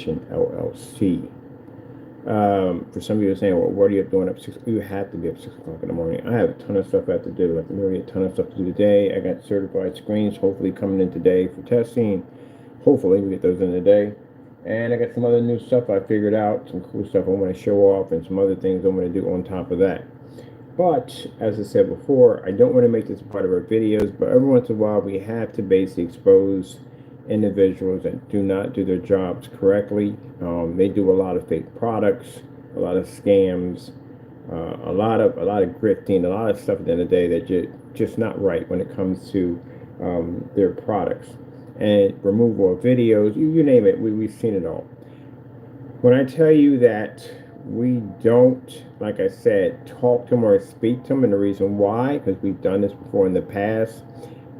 Education, LLC. For some of you saying, well, what are you doing up 6? You have to be up 6 o'clock in the morning. I have a ton of stuff I have to do. Like literally a ton of stuff to do today. I got certified screens hopefully coming in today for testing. Hopefully we get those in today. And I got some other new stuff I figured out, some cool stuff I want to show off, and some other things I want to do on top of that. But as I said before, I don't want to make this a part of our videos, but every once in a while we have to basically expose individuals that do not do their jobs correctly. They do a lot of fake products, a lot of scams, a lot of grifting, a lot of stuff at the end of the day that just not right when it comes to their products. And removal of videos, you name it, we've seen it all. When I tell you that we don't, like I said, talk to them or speak to them, and the reason why, because we've done this before in the past,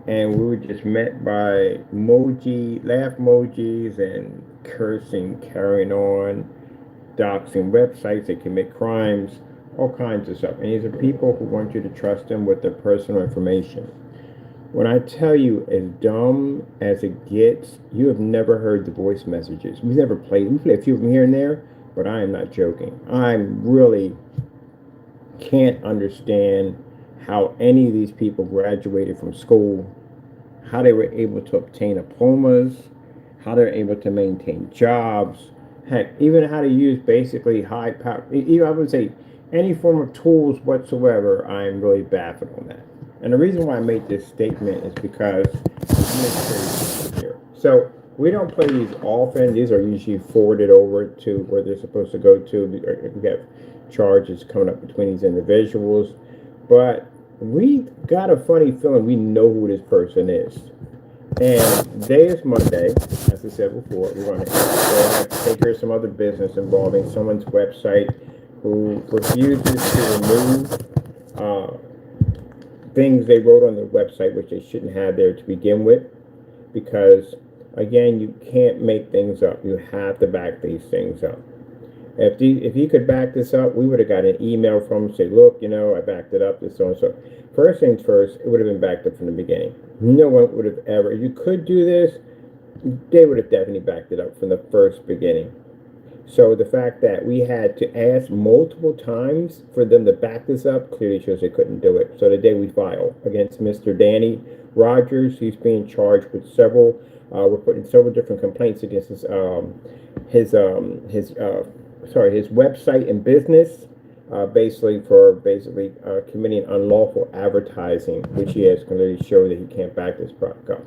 and we were just met by laugh emojis and cursing, carrying on, doxing websites, they commit crimes, all kinds of stuff. And these are people who want you to trust them with their personal information. When I tell you, as dumb as it gets, you have never heard the voice messages. We play a few of them here and there, but I am not joking. I really can't understand how any of these people graduated from school, how they were able to obtain diplomas, how they're able to maintain jobs, heck, even how to use basically high power, even I would say any form of tools whatsoever. I'm really baffled on that. And the reason why I make this statement is because here. So we don't play these often. These are usually forwarded over to where they're supposed to go to. We have charges coming up between these individuals. But we got a funny feeling we know who this person is. And today is Monday, as I said before. We're going to take care of some other business involving someone's website who refuses to remove things they wrote on their website, which they shouldn't have there to begin with, because again, you can't make things up. You have to back these things up. If he could back this up, we would have got an email from him say, look, I backed it up, this so and so. First things first, it would have been backed up from the beginning. No one would have ever, if you could do this, they would have definitely backed it up from the first beginning. So the fact that we had to ask multiple times for them to back this up clearly shows they couldn't do it. So the day we file against Mr. Danny Rogers, he's being charged with several, we're putting several different complaints against his website and business, basically committing unlawful advertising, which he has clearly shown that he can't back this product up.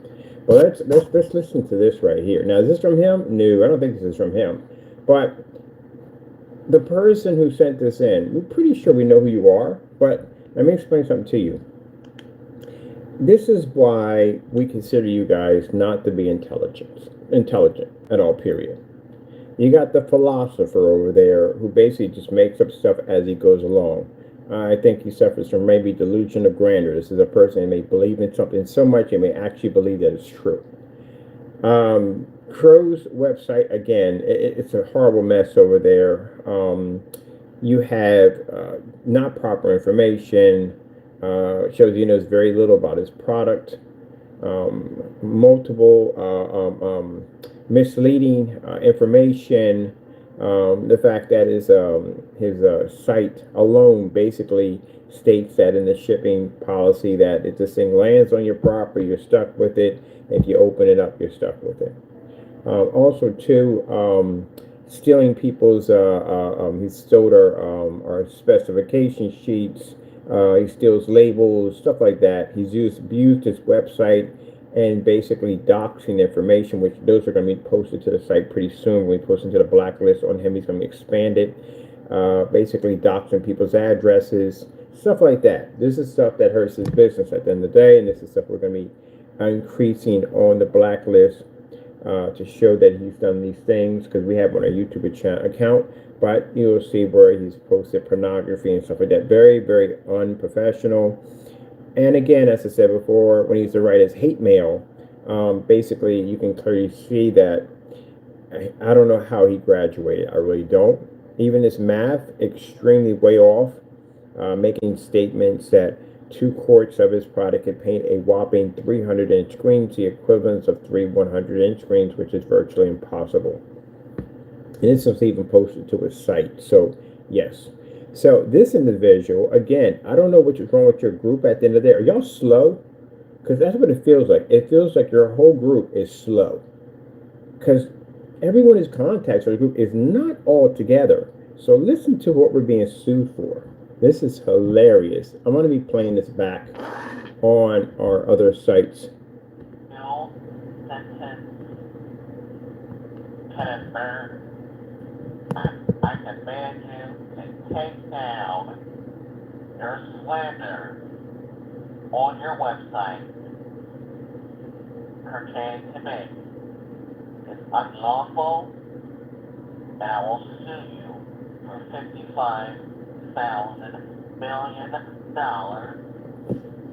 But let's listen to this right here. Now, is this from him? No, I don't think this is from him. But the person who sent this in, we're pretty sure we know who you are, but let me explain something to you. This is why we consider you guys not to be intelligent at all, period. You got the philosopher over there who basically just makes up stuff as he goes along. I think he suffers from maybe delusion of grandeur. This is a person who may believe in something so much he may actually believe that it's true. Crow's website, again, it's a horrible mess over there. You have not proper information, shows he knows very little about his product, multiple misleading information. The fact that his site alone basically states that in the shipping policy that if this thing lands on your property, you're stuck with it. If you open it up, you're stuck with it. Also, too, stealing people's, he stole our specification sheets, he steals labels, stuff like that. He's abused his website and basically doxing information, which those are going to be posted to the site pretty soon. When we post into the blacklist on him, he's going to expand it, basically doxing people's addresses, stuff like that. This is stuff that hurts his business at the end of the day, and this is stuff we're going to be increasing on the blacklist to show that he's done these things, because we have on our YouTube account, but you'll see where he's posted pornography and stuff like that. Very, very unprofessional. And again, as I said before, when he used to write his hate mail, basically you can clearly see that I don't know how he graduated. I really don't. Even his math, extremely way off, making statements that 2 quarts of his product could paint a whopping 300-inch screens, the equivalent of 3 100-inch screens, which is virtually impossible. And it's even posted to his site. So, yes. So, this individual, again, I don't know what's wrong with your group at the end of the day. Are y'all slow? Because that's what it feels like. It feels like your whole group is slow. Because everyone who's contacts our group is not all together. So, listen to what we're being sued for. This is hilarious. I'm going to be playing this back on our other sites. No sentence can burn. I command you to take down your slander on your website pertaining to me. It's unlawful, and I will sue you for $55,000 million.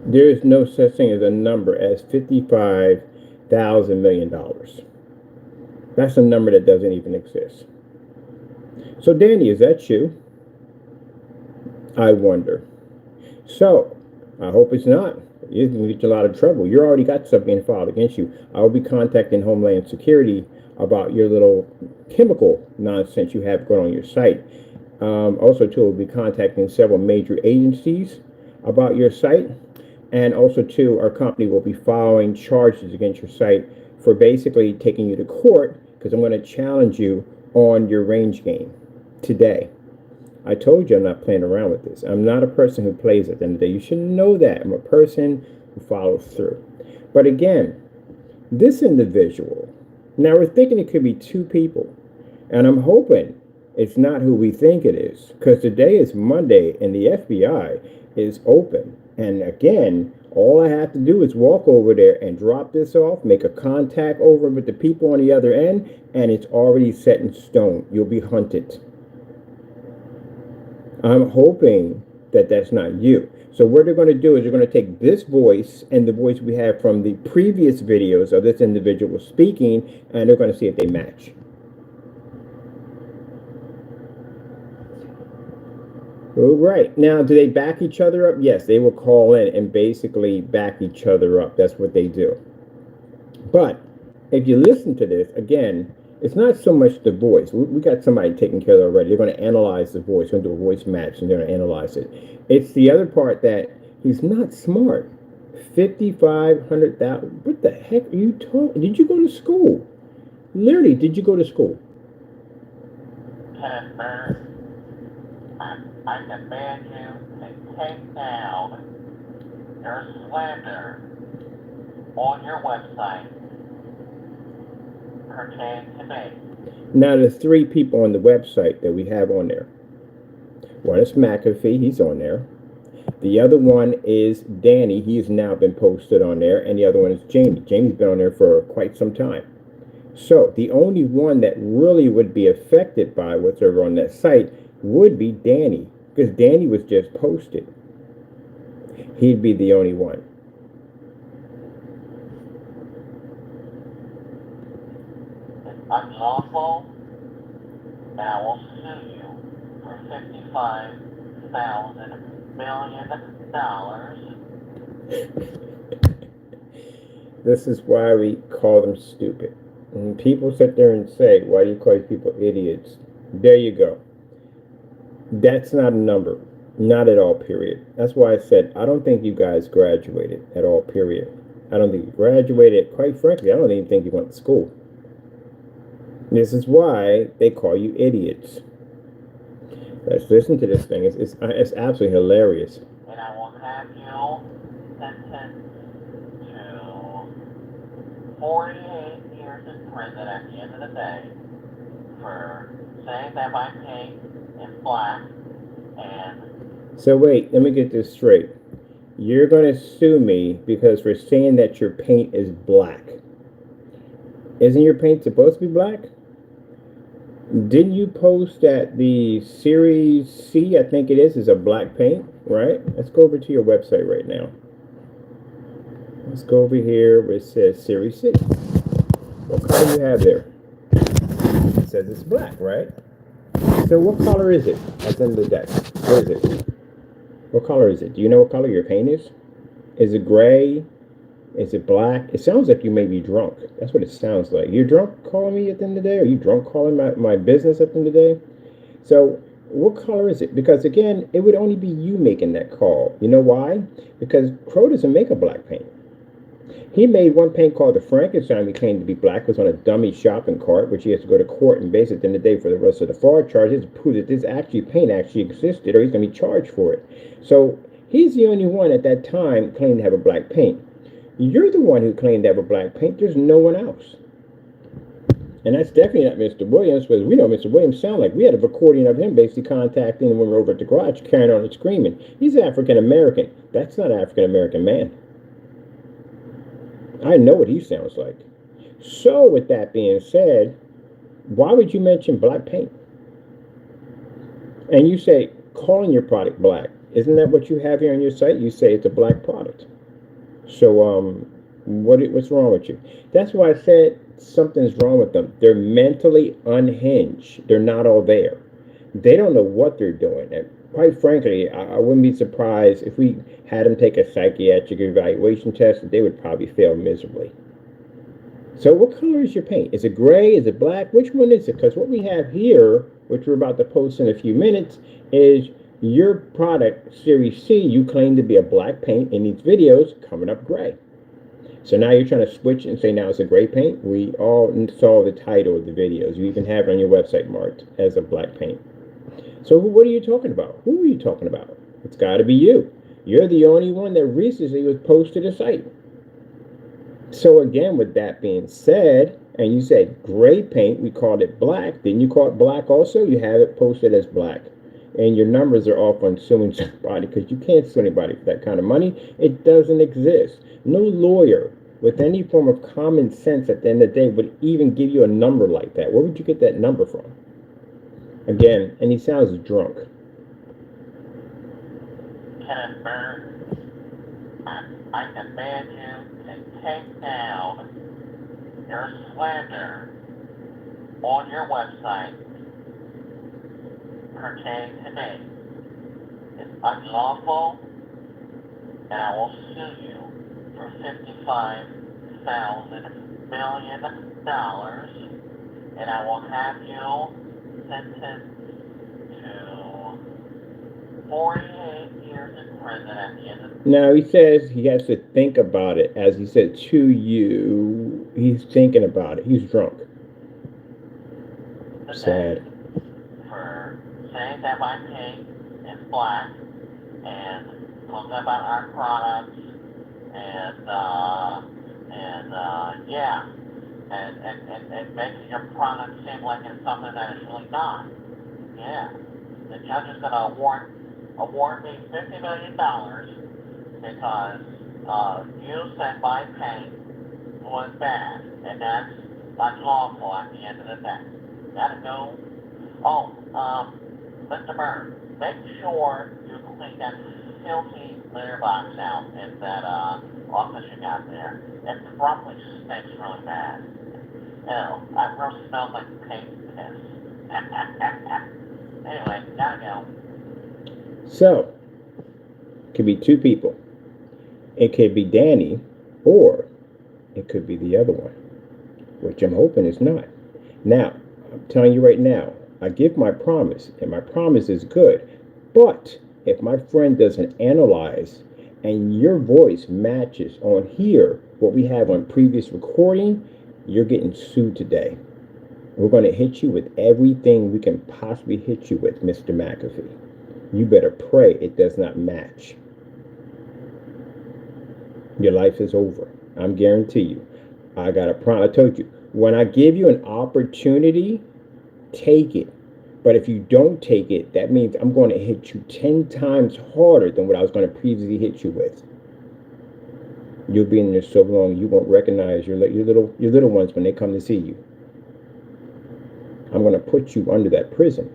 There is no such thing as a number as $55,000 million. That's a number that doesn't even exist. So, Danny, is that you? I wonder. So, I hope it's not. You're going to get you a lot of trouble. You already got something filed against you. I will be contacting Homeland Security about your little chemical nonsense you have going on your site. Also, too, we'll be contacting several major agencies about your site. And also, too, our company will be filing charges against your site for basically taking you to court because I'm going to challenge you on your range game today. I told you I'm not playing around with this. I'm not a person who plays at the end of the day. You should know that. I'm a person who follows through. But again, this individual, now we're thinking it could be two people. And I'm hoping it's not who we think it is. Because today is Monday and the FBI is open. And again, all I have to do is walk over there and drop this off, make a contact over with the people on the other end, and it's already set in stone. You'll be hunted. I'm hoping that that's not you. So what they're going to do is they're going to take this voice and the voice we have from the previous videos of this individual speaking, and they're going to see if they match. All right. Now, do they back each other up? Yes, they will call in and basically back each other up. That's what they do. But if you listen to this, again, it's not so much the voice. We got somebody taken care of already. They're going to analyze the voice, going to do a voice match, and they're going to analyze it. It's the other part that he's not smart. 5,500,000. What the heck are you talking? Did you go to school? Literally, did you go to school? I command you to take down your slander on your website pertaining to me. Now, there's three people on the website that we have on there. One is McAfee, he's on there. The other one is Danny, he has now been posted on there. And the other one is Jamie. Jamie's been on there for quite some time. So, the only one that really would be affected by what's over on that site would be Danny. Because Danny was just posted. He'd be the only one. It's unlawful, and I will sue you for $55,000 million. This is why we call them stupid. And people sit there and say, why do you call these people idiots? There you go. That's not a number. Not at all, period. That's why I said, I don't think you guys graduated at all, period. I don't think you graduated. Quite frankly, I don't even think you went to school. This is why they call you idiots. Let's listen to this thing. It's absolutely hilarious. And I will have you sentenced to 48 years in prison at the end of the day for saying that my paint is black and... So wait, let me get this straight. You're going to sue me because we're saying that your paint is black. Isn't your paint supposed to be black? Didn't you post that the Series C, I think it is a black paint, right? Let's go over to your website right now. Let's go over here where it says Series C. What color do you have there? It says it's black, right? So what color is it at the end of the day? What is it? What color is it? Do you know what color your paint is? Is it gray? Is it black? It sounds like you may be drunk. That's what it sounds like. You're drunk calling me at the end of the day? Are you drunk calling my business at the end of the day? So, what color is it? Because again, it would only be you making that call. You know why? Because Crow doesn't make a black paint. He made one paint called the Frankenstein. He claimed to be black. It was on a dummy shopping cart, which he has to go to court and base at the end of the day for the rest of the fraud charges to prove that this actually paint actually existed, or he's going to be charged for it. So he's the only one at that time claimed to have a black paint. You're the one who claimed to have a black paint. There's no one else. And that's definitely not Mr. Williams, because we know Mr. Williams sound like we had a recording of him basically contacting when we were over at the garage, carrying on and screaming. He's African American. That's not an African American man. I know what he sounds like. So, with that being said, why would you mention black paint? And you say calling your product black. Isn't that what you have here on your site? You say it's a black product. So, what's wrong with you? That's why I said something's wrong with them. They're mentally unhinged. They're not all there. They don't know what they're doing. And quite frankly, I wouldn't be surprised if we had them take a psychiatric evaluation test. They would probably fail miserably. So, what color is your paint? Is it gray? Is it black? Which one is it? Because what we have here, which we're about to post in a few minutes, is your product, Series C, you claim to be a black paint in these videos coming up gray. So now you're trying to switch and say now it's a gray paint. We all saw the title of the videos. You even have it on your website marked as a black paint. So what are you talking about? Who are you talking about? It's got to be you. You're the only one that recently was posted to the site. So again, with that being said, and you said gray paint, we called it black. Then you call it black also. You have it posted as black. And your numbers are off on suing somebody because you can't sue anybody for that kind of money. It doesn't exist. No lawyer with any form of common sense at the end of the day would even give you a number like that. Where would you get that number from? Again, and he sounds drunk. Kenneth Burns, I demand you to take down your slander on your website pertaining to me. It's unlawful, and I will sue you for $55,000 million, and I will have you sentenced to 48 years in prison at the end of. Now he says he has to think about it. As he said to you, he's thinking about it. He's drunk. Sad. For saying that my paint is black and talking about our products and making your product seem like it's something that it's really not. Yeah. The judge is gonna award me $50 million because you said my paint was bad, and that's unlawful at the end of the day. Gotta go. Oh, Mr. Burns, make sure you clean that filthy litter box out in that office you got there. It probably stinks really bad. Ew, that really smells like paint piss. Anyway, gotta go. So, it could be two people. It could be Danny, or it could be the other one, which I'm hoping is not. Now, I'm telling you right now, I give my promise, and my promise is good. But if my friend doesn't analyze and your voice matches on here what we have on previous recording, you're getting sued today. We're going to hit you with everything we can possibly hit you with, Mr. McAfee. You better pray it does not match. Your life is over. I'm guarantee you. I got a promise. I told you, when I give you an opportunity, take it. But if you don't take it, that means I'm going to hit you 10 times harder than what I was going to previously hit you with. You'll be in there so long you won't recognize your little ones when they come to see you. I'm going to put you under that prison.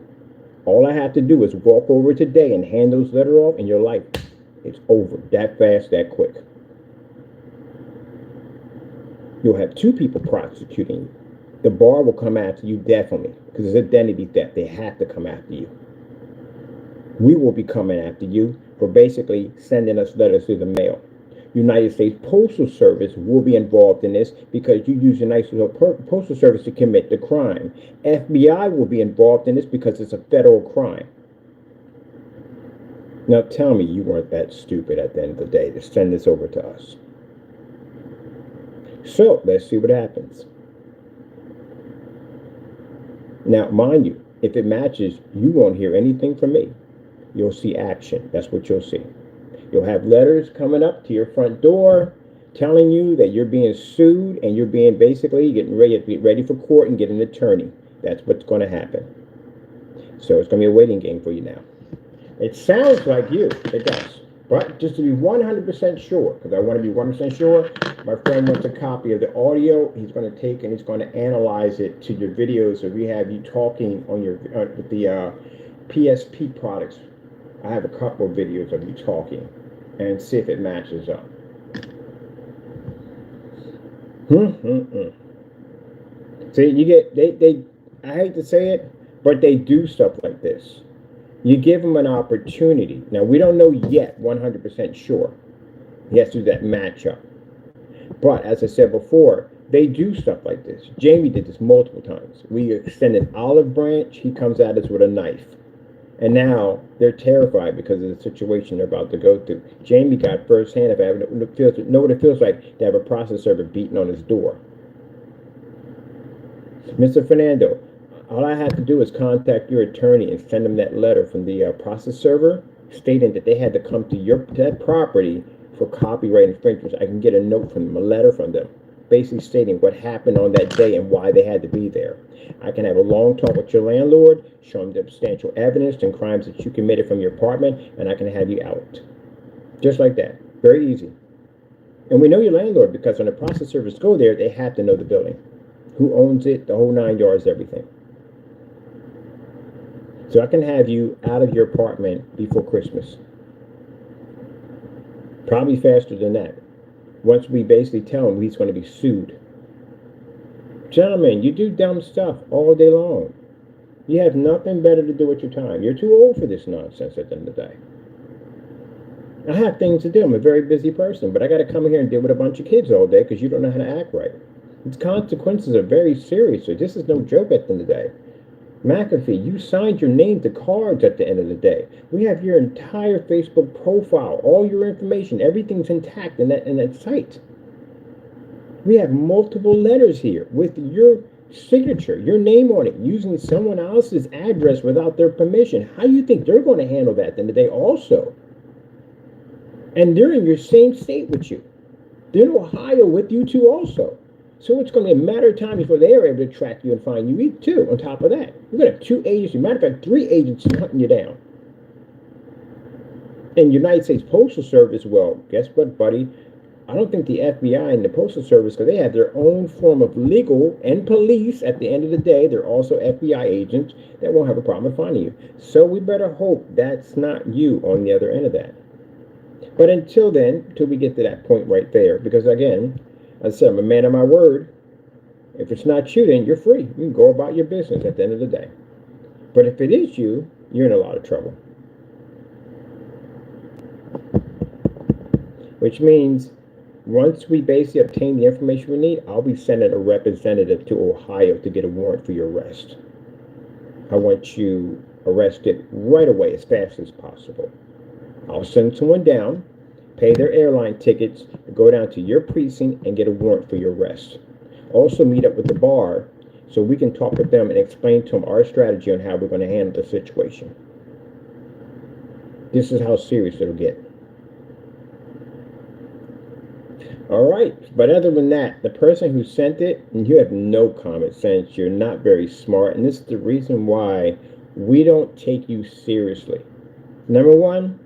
All I have to do is walk over today and hand those letters off, and your life is over that fast, that quick. You'll have two people prosecuting you. The bar will come after you definitely, because it's identity theft. They have to come after you. We will be coming after you for basically sending us letters through the mail. United States Postal Service will be involved in this because you use the United States Postal Service to commit the crime. FBI will be involved in this because it's a federal crime. Now tell me you weren't that stupid at the end of the day to send this over to us. So let's see what happens. Now, mind you, if it matches, you won't hear anything from me. You'll see action. That's what you'll see. You'll have letters coming up to your front door telling you that you're being sued and you're being basically getting ready for court and get an attorney. That's what's going to happen. So it's going to be a waiting game for you now. It sounds like you. It does. But just to be 100% sure, because I want to be 100% sure, my friend wants a copy of the audio. He's going to take and he's going to analyze it to your videos. So we have you talking on your the PSP products. I have a couple of videos of you talking and see if it matches up. See, you get they I hate to say it, but they do stuff like this. You give them an opportunity. Now, we don't know yet 100% sure. He has to do that matchup. But as I said before, they do stuff like this. Jamie did this multiple times. We extend an olive branch. He comes at us with a knife. And now they're terrified because of the situation they're about to go through. Jamie got firsthand know what it feels like to have a process server beating on his door. Mr. Fernando, all I have to do is contact your attorney and send them that letter from the process server stating that they had to come to that property for copyright infringements. I can get a note from them, a letter from them, basically stating what happened on that day and why they had to be there. I can have a long talk with your landlord, show him the substantial evidence and crimes that you committed from your apartment, and I can have you out. Just like that. Very easy. And we know your landlord because when the process servers go there, they have to know the building. Who owns it, the whole 9 yards, everything. So I can have you out of your apartment before Christmas. Probably faster than that. Once we basically tell him he's going to be sued. Gentlemen, you do dumb stuff all day long. You have nothing better to do with your time. You're too old for this nonsense at the end of the day. I have things to do. I'm a very busy person, but I got to come here and deal with a bunch of kids all day because you don't know how to act right. Its consequences are very serious, so this is no joke at the end of the day. McAfee, you signed your name to cards at the end of the day. We have your entire Facebook profile, all your information, everything's intact in that site. We have multiple letters here with your signature, your name on it, using someone else's address without their permission. How do you think they're going to handle that at the end of the day also? And they're in your same state with you. They're in Ohio with you too also. So it's going to be a matter of time before they are able to track you and find you too, on top of that. We're going to have 2 agencies, matter of fact, 3 agencies hunting you down. And United States Postal Service, well, guess what, buddy? I don't think the FBI and the Postal Service, because they have their own form of legal and police at the end of the day, they're also FBI agents that won't have a problem finding you. So we better hope that's not you on the other end of that. But until then, until we get to that point right there, because again, as I said, I'm a man of my word. If it's not you, then you're free. You can go about your business at the end of the day. But if it is you, you're in a lot of trouble. Which means once we basically obtain the information we need, I'll be sending a representative to Ohio to get a warrant for your arrest. I want you arrested right away as fast as possible. I'll send someone down, pay their airline tickets, go down to your precinct and get a warrant for your arrest. Also meet up with the bar so we can talk with them and explain to them our strategy on how we're going to handle the situation. This is how serious it'll get. All right, but other than that, the person who sent it, you have no common sense. You're not very smart, and this is the reason why we don't take you seriously. Number one,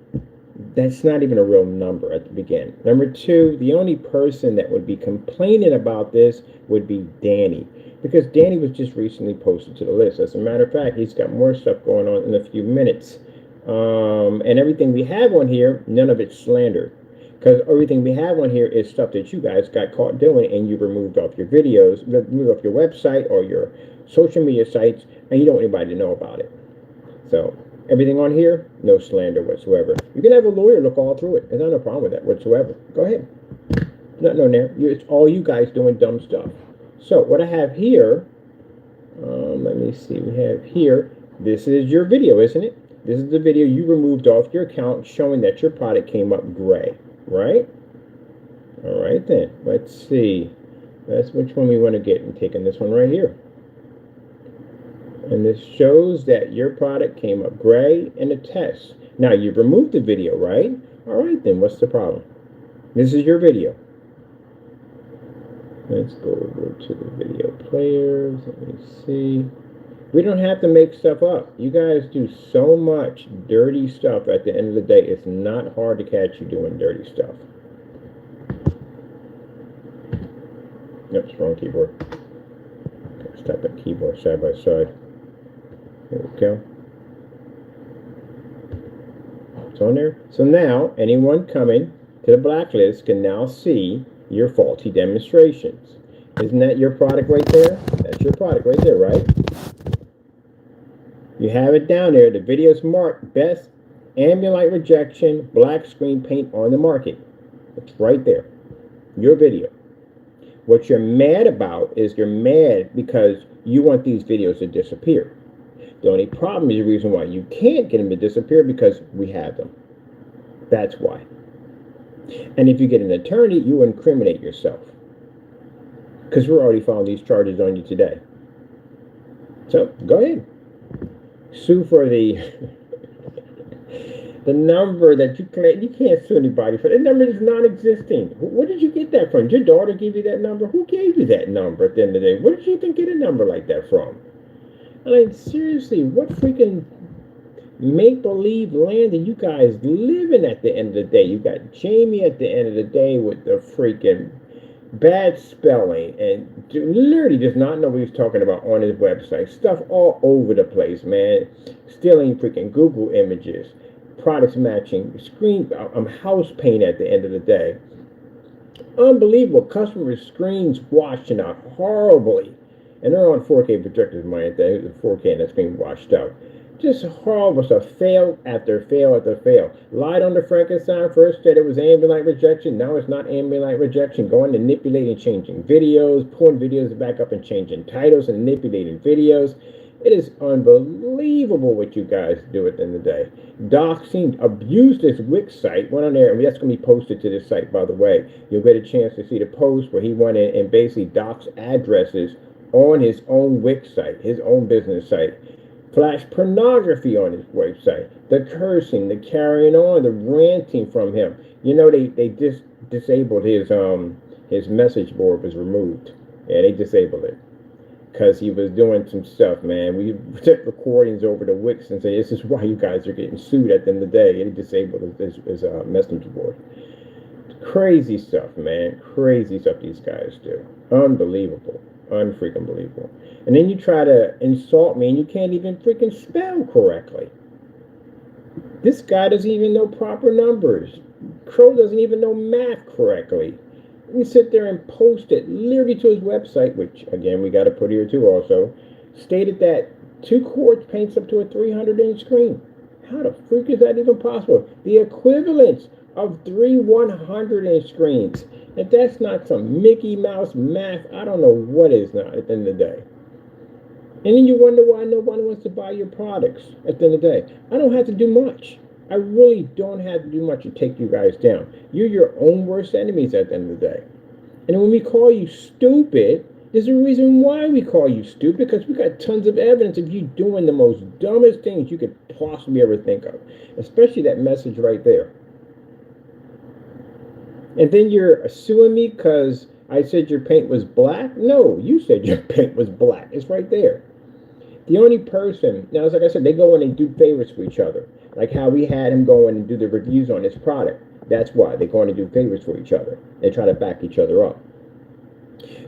that's not even a real number at the beginning. Number two, the only person that would be complaining about this would be Danny, because Danny was just recently posted to the list. As a matter of fact, he's got more stuff going on in a few minutes. And everything we have on here, none of it's slander. Because everything we have on here is stuff that you guys got caught doing and you removed off your videos, removed off your website or your social media sites, and you don't want anybody to know about it. So Everything on here, no slander whatsoever. You can have a lawyer look all through it. There's no problem with that whatsoever. Go ahead. Nothing on there. It's all you guys doing dumb stuff. So what I have here, let me see. We have here. This is your video, isn't it? This is the video you removed off your account showing that your product came up gray, right? All right then. Let's see. That's which one we want to get. I'm taking this one right here. And this shows that your product came up gray in the test. Now, you've removed the video, right? All right, then, what's the problem? This is your video. Let's go over to the video players. Let me see. We don't have to make stuff up. You guys do so much dirty stuff at the end of the day. It's not hard to catch you doing dirty stuff. Yep, strong keyboard. Stop that keyboard side by side. There we go. It's on there. So now, anyone coming to the blacklist can now see your faulty demonstrations. Isn't that your product right there? That's your product right there, right? You have it down there. The video's marked best ambient light rejection black screen paint on the market. It's right there. Your video. What you're mad about is you're mad because you want these videos to disappear. The only problem is the reason why you can't get them to disappear because we have them. That's why. And if you get an attorney, you incriminate yourself. Because we're already filing these charges on you today. So, go ahead. Sue for the number that you claim. You can't sue anybody for. That number is non-existing. Where did you get that from? Did your daughter give you that number? Who gave you that number at the end of the day? Where did you even get a number like that from? I mean, seriously, what freaking make-believe land are you guys live in at the end of the day? You got Jamie at the end of the day with the freaking bad spelling and literally does not know what he's talking about on his website. Stuff all over the place, man. Stealing freaking Google images, products matching, screen, house paint at the end of the day. Unbelievable. Customer screens washing out horribly. And they're on 4K projectors, mind that. It's 4K and that's being washed out. Just horrible stuff. Fail after fail after fail. Lied on the Frankenstein first, said it was ambient light rejection. Now it's not ambient light rejection. Going, manipulating, changing videos, pulling videos back up and changing titles and manipulating videos. It is unbelievable what you guys do at the end of the day. Doxing, abused this Wix site, went on there, and that's going to be posted to this site, by the way. You'll get a chance to see the post where he went in and basically doxed addresses on his own Wix site, his own business site. Flash pornography on his website. The cursing, the carrying on, the ranting from him. You know, they just disabled his message board was removed. Yeah, they disabled it. Because he was doing some stuff, man. We took recordings over to Wix and say, this is why you guys are getting sued at the end of the day. And he disabled his messenger board. Crazy stuff, man. Crazy stuff these guys do. Unbelievable. Unfreaking believable. And then you try to insult me and you can't even freaking spell correctly. This guy doesn't even know proper numbers. Crow doesn't even know math correctly. You sit there and post it literally to his website, which again we got to put here too also, stated that 2 quarts paints up to a 300-inch screen. How the freak is that even possible? The equivalence of 3 100-inch screens. If that's not some Mickey Mouse math, I don't know what is not at the end of the day. And then you wonder why nobody wants to buy your products at the end of the day. I don't have to do much. I really don't have to do much to take you guys down. You're your own worst enemies at the end of the day. And when we call you stupid, there's a reason why we call you stupid, because we got tons of evidence of you doing the most dumbest things you could possibly ever think of. Especially that message right there. And then you're suing me because I said your paint was black? No, you said your paint was black. It's right there. The only person, now, like I said, they go in and do favors for each other. Like how we had him go in and do the reviews on his product. That's why they go in and do favors for each other. They try to back each other up.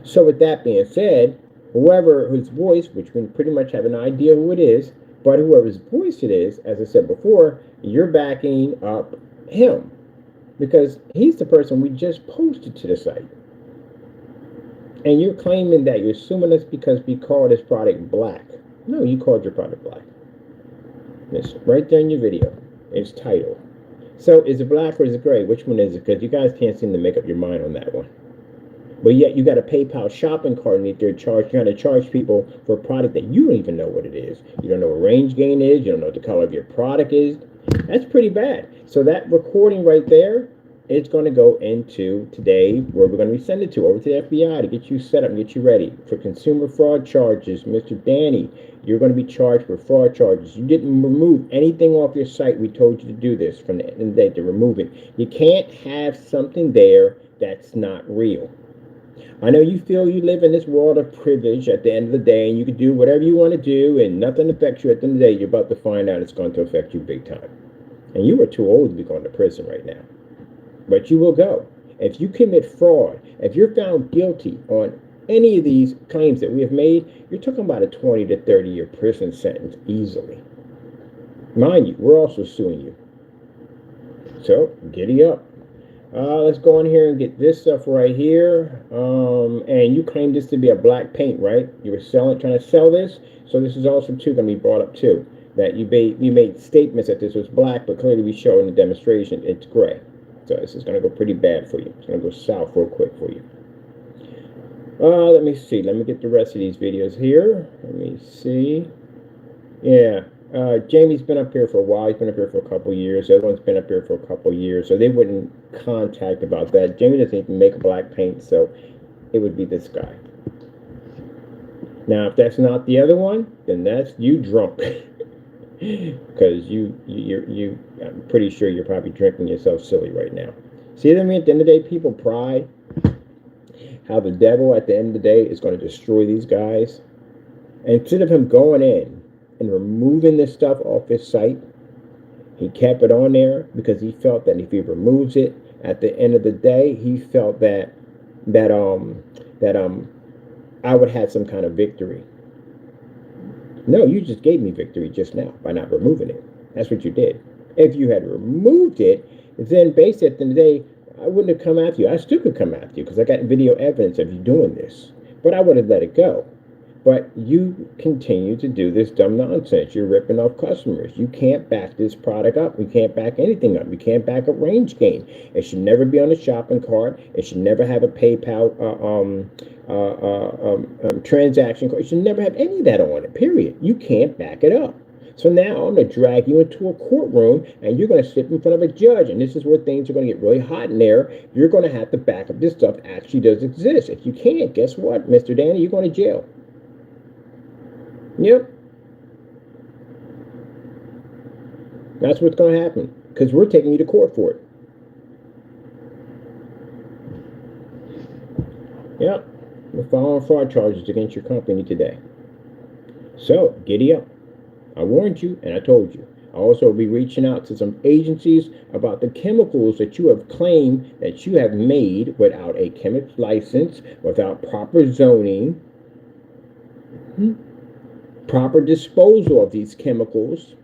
So with that being said, whoever whose voice, which we pretty much have an idea who it is, but whoever's voice it is, as I said before, you're backing up him. Because he's the person we just posted to the site. And you're claiming that you're suing us because we called this product black. No, you called your product black. It's right there in your video. It's title. So is it black or is it gray? Which one is it? Because you guys can't seem to make up your mind on that one. But yet you got a PayPal shopping cart underneath there you're trying to charge people for a product that you don't even know what it is. You don't know what range gain is. You don't know what the color of your product is. That's pretty bad. So that recording right there is going to go into today where we're going to be sending it to over to the FBI to get you set up and get you ready for consumer fraud charges. Mr. Danny, you're going to be charged for fraud charges. You didn't remove anything off your site. We told you to do this from the end of the day to remove it. You can't have something there that's not real. I know you feel you live in this world of privilege at the end of the day, and you can do whatever you want to do, and nothing affects you. At the end of the day, you're about to find out it's going to affect you big time. And you are too old to be going to prison right now. But you will go. If you commit fraud, if you're found guilty on any of these claims that we have made, you're talking about a 20 to 30-year prison sentence easily. Mind you, we're also suing you. So, giddy up. Let's go in here and get this stuff right here. And you claimed this to be a black paint, right? You were trying to sell this. So this is also too going to be brought up too. That you made statements that this was black, but clearly we show in the demonstration it's gray. So this is going to go pretty bad for you. It's going to go south real quick for you. Let me see. Let me get the rest of these videos here. Let me see. Yeah. Jamie's been up here for a while. He's been up here for a couple years. The other one's been up here for a couple years. So they wouldn't contact about that. Jamie doesn't even make black paint, so it would be this guy. Now, if that's not the other one, then that's you drunk. Because I'm pretty sure you're probably drinking yourself silly right now. See what I mean? At the end of the day, people pride how the devil at the end of the day is going to destroy these guys. And instead of him going in and removing this stuff off his site, he kept it on there because he felt that if he removes it at the end of the day, he felt that I would have some kind of victory. No, you just gave me victory just now by not removing it. That's what you did. If you had removed it, then basically at the end of the day, I wouldn't have come after you. I still could come after you because I got video evidence of you doing this. But I would have let it go. But you continue to do this dumb nonsense. You're ripping off customers. You can't back this product up. You can't back anything up. You can't back up range gain. It should never be on a shopping cart. It should never have a PayPal transaction card. It should never have any of that on it, period. You can't back it up. So now I'm going to drag you into a courtroom and you're going to sit in front of a judge. And this is where things are going to get really hot in there. You're going to have to back up this stuff actually does exist. If you can't, guess what, Mr. Danny, you're going to jail. Yep. That's what's going to happen because we're taking you to court for it. Yep. We're filing fraud charges against your company today. So, giddy up. I warned you and I told you. I'll also be reaching out to some agencies about the chemicals that you have claimed that you have made without a chemist's license, without proper zoning. Proper disposal of these chemicals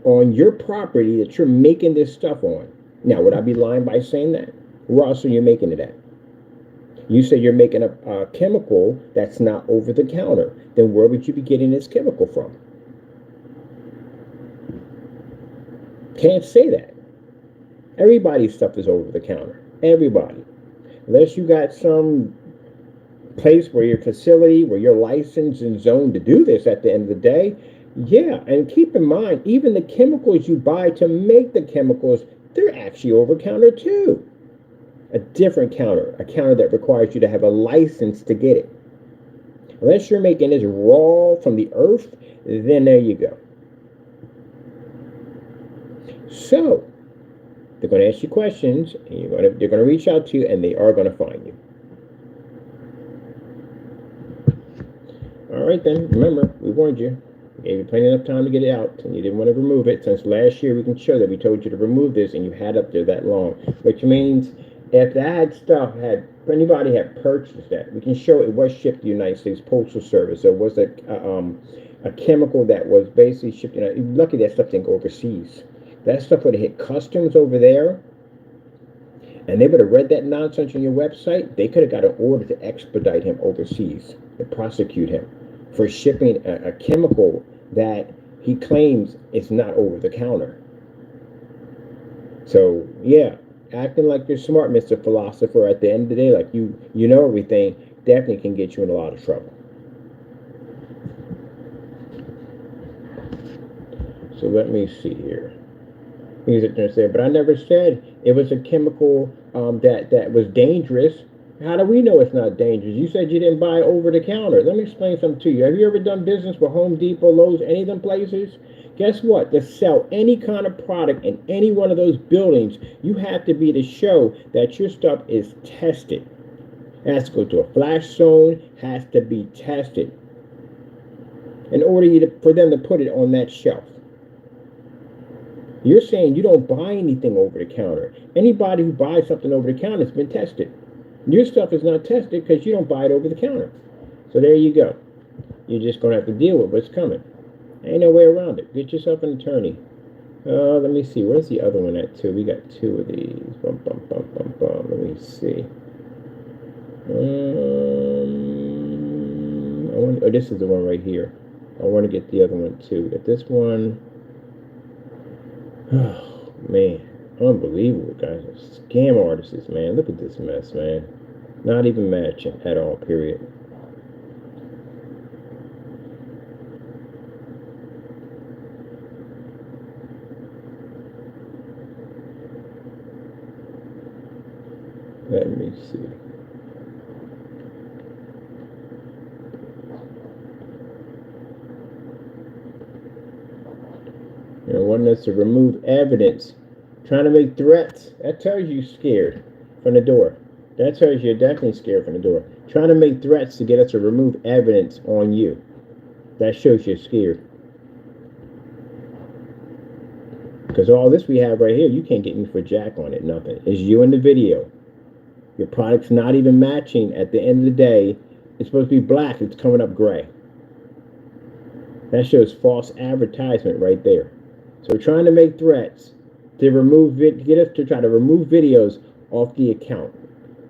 on your property that you're making this stuff on. Now, would I be lying by saying that? Where else are you making it at? You say you're making a chemical that's not over the counter. Then where would you be getting this chemical from? Can't say that. Everybody's stuff is over the counter. Everybody. Unless you got some place where your facility, where you're licensed and zoned to do this at the end of the day. Yeah, and keep in mind, even the chemicals you buy to make the chemicals, they're actually over counter too. A different counter, a counter that requires you to have a license to get it. Unless you're making this raw from the earth, then there you go. So, they're going to ask you questions, and they're going to reach out to you, and they are going to find you. All right, then. Remember, we warned you. We gave you plenty enough time to get it out, and you didn't want to remove it. Since last year, we can show that we told you to remove this, and you had up there that long. Which means if that stuff if anybody had purchased that, we can show it was shipped to the United States Postal Service. So it was a chemical that was basically shipped. Lucky that stuff didn't go overseas. That stuff would have hit customs over there, and they would have read that nonsense on your website. They could have got an order to expedite him overseas and prosecute him for shipping a chemical that he claims it's not over the counter. So yeah, acting like you're smart, Mr. Philosopher, at the end of the day, like you know everything, definitely can get you in a lot of trouble. So let me see here. He's going to say, but I never said it was a chemical that was dangerous. How do we know it's not dangerous? You said you didn't buy over the counter. Let me explain something to you. Have you ever done business with Home Depot, Lowe's, any of them places? Guess what? To sell any kind of product in any one of those buildings, you have to be to show that your stuff is tested. It has to go to a flash zone, has to be tested in order for them to put it on that shelf. You're saying you don't buy anything over the counter. Anybody who buys something over the counter has been tested. Your stuff is not tested because you don't buy it over the counter. So there you go. You're just going to have to deal with what's coming. Ain't no way around it. Get yourself an attorney. Let me see. Where's the other one at, too? We got two of these. Bum, bum, bum, bum, bum. Let me see. Oh, this is the one right here. I want to get the other one, too. Get this one. Oh, man. Unbelievable, guys. Scam artists, man. Look at this mess, man. Not even matching at all, period. Let me see. Wanting us to remove evidence, trying to make threats. That tells you scared from the door. That tells you you're definitely scared from the door. Trying to make threats to get us to remove evidence on you. That shows you're scared. Because all this we have right here, you can't get me for jack on it, nothing. It's you in the video. Your product's not even matching at the end of the day. It's supposed to be black, it's coming up gray. That shows false advertisement right there. So we're trying to make threats to get us to try to remove videos off the account.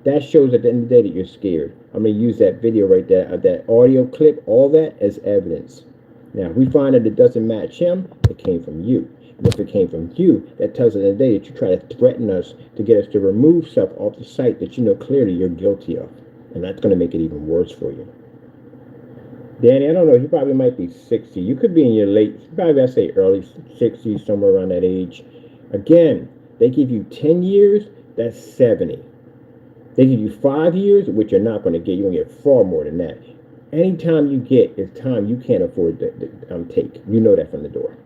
That shows at the end of the day that you're scared. I'm going to use that video right there, that audio clip, all that as evidence. Now, if we find that it doesn't match him, it came from you. And if it came from you, that tells us at the end of the day that you try to threaten us to get us to remove stuff off the site that you know clearly you're guilty of. And that's going to make it even worse for you. Danny, I don't know. You probably might be 60. You could be in your probably I'd say early 60s, somewhere around that age. Again, they give you 10 years, that's 70. They give you 5 years, which you're not going to get. You're going to get far more than that. Any time you get is time you can't afford to take. You know that from the door.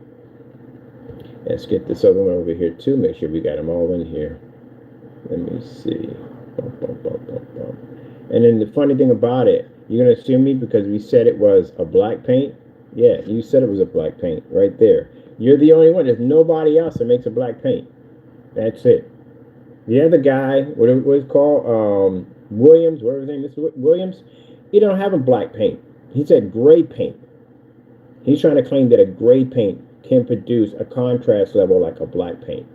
Let's get this other one over here, too. Make sure we got them all in here. Let me see. Bum, bum, bum, bum, bum. And then the funny thing about it, you're going to sue me because we said it was a black paint? Yeah, you said it was a black paint right there. You're the only one. There's nobody else that makes a black paint. That's it. The other guy, what it was called, Williams, whatever his name is, Williams, he don't have a black paint. He said gray paint. He's trying to claim that a gray paint can produce a contrast level like a black paint.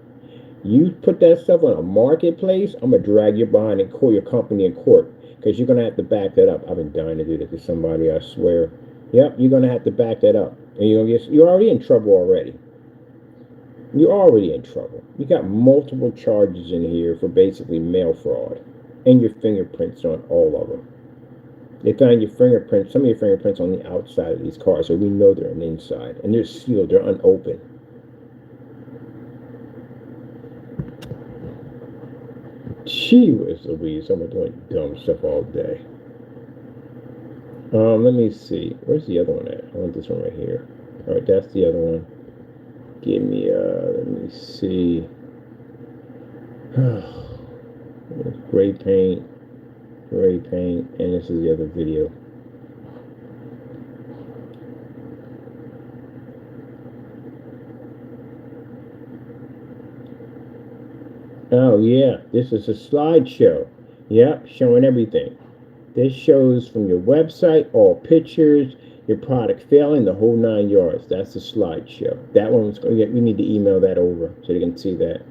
You put that stuff on a marketplace, I'm going to drag you behind and call your company in court. Because you're going to have to back that up. I've been dying to do that to somebody, I swear. Yep, you're going to have to back that up. And you're already in trouble already. You're already in trouble. You got multiple charges in here for basically mail fraud. And your fingerprints on all of them. They found your fingerprints, some of your fingerprints on the outside of these cars, so we know they're on the inside. And they're sealed, they're unopened. Gee whiz Louise, I'm doing dumb stuff all day. Let me see. Where's the other one at? I want this one right here. Alright, that's the other one. Give me, let me see. Gray paint, and this is the other video. Oh, yeah, this is a slideshow. Yep, showing everything. This shows from your website, all pictures, your product failing, the whole 9 yards. That's the slideshow. That one's going to get, we need to email that over so you can see that.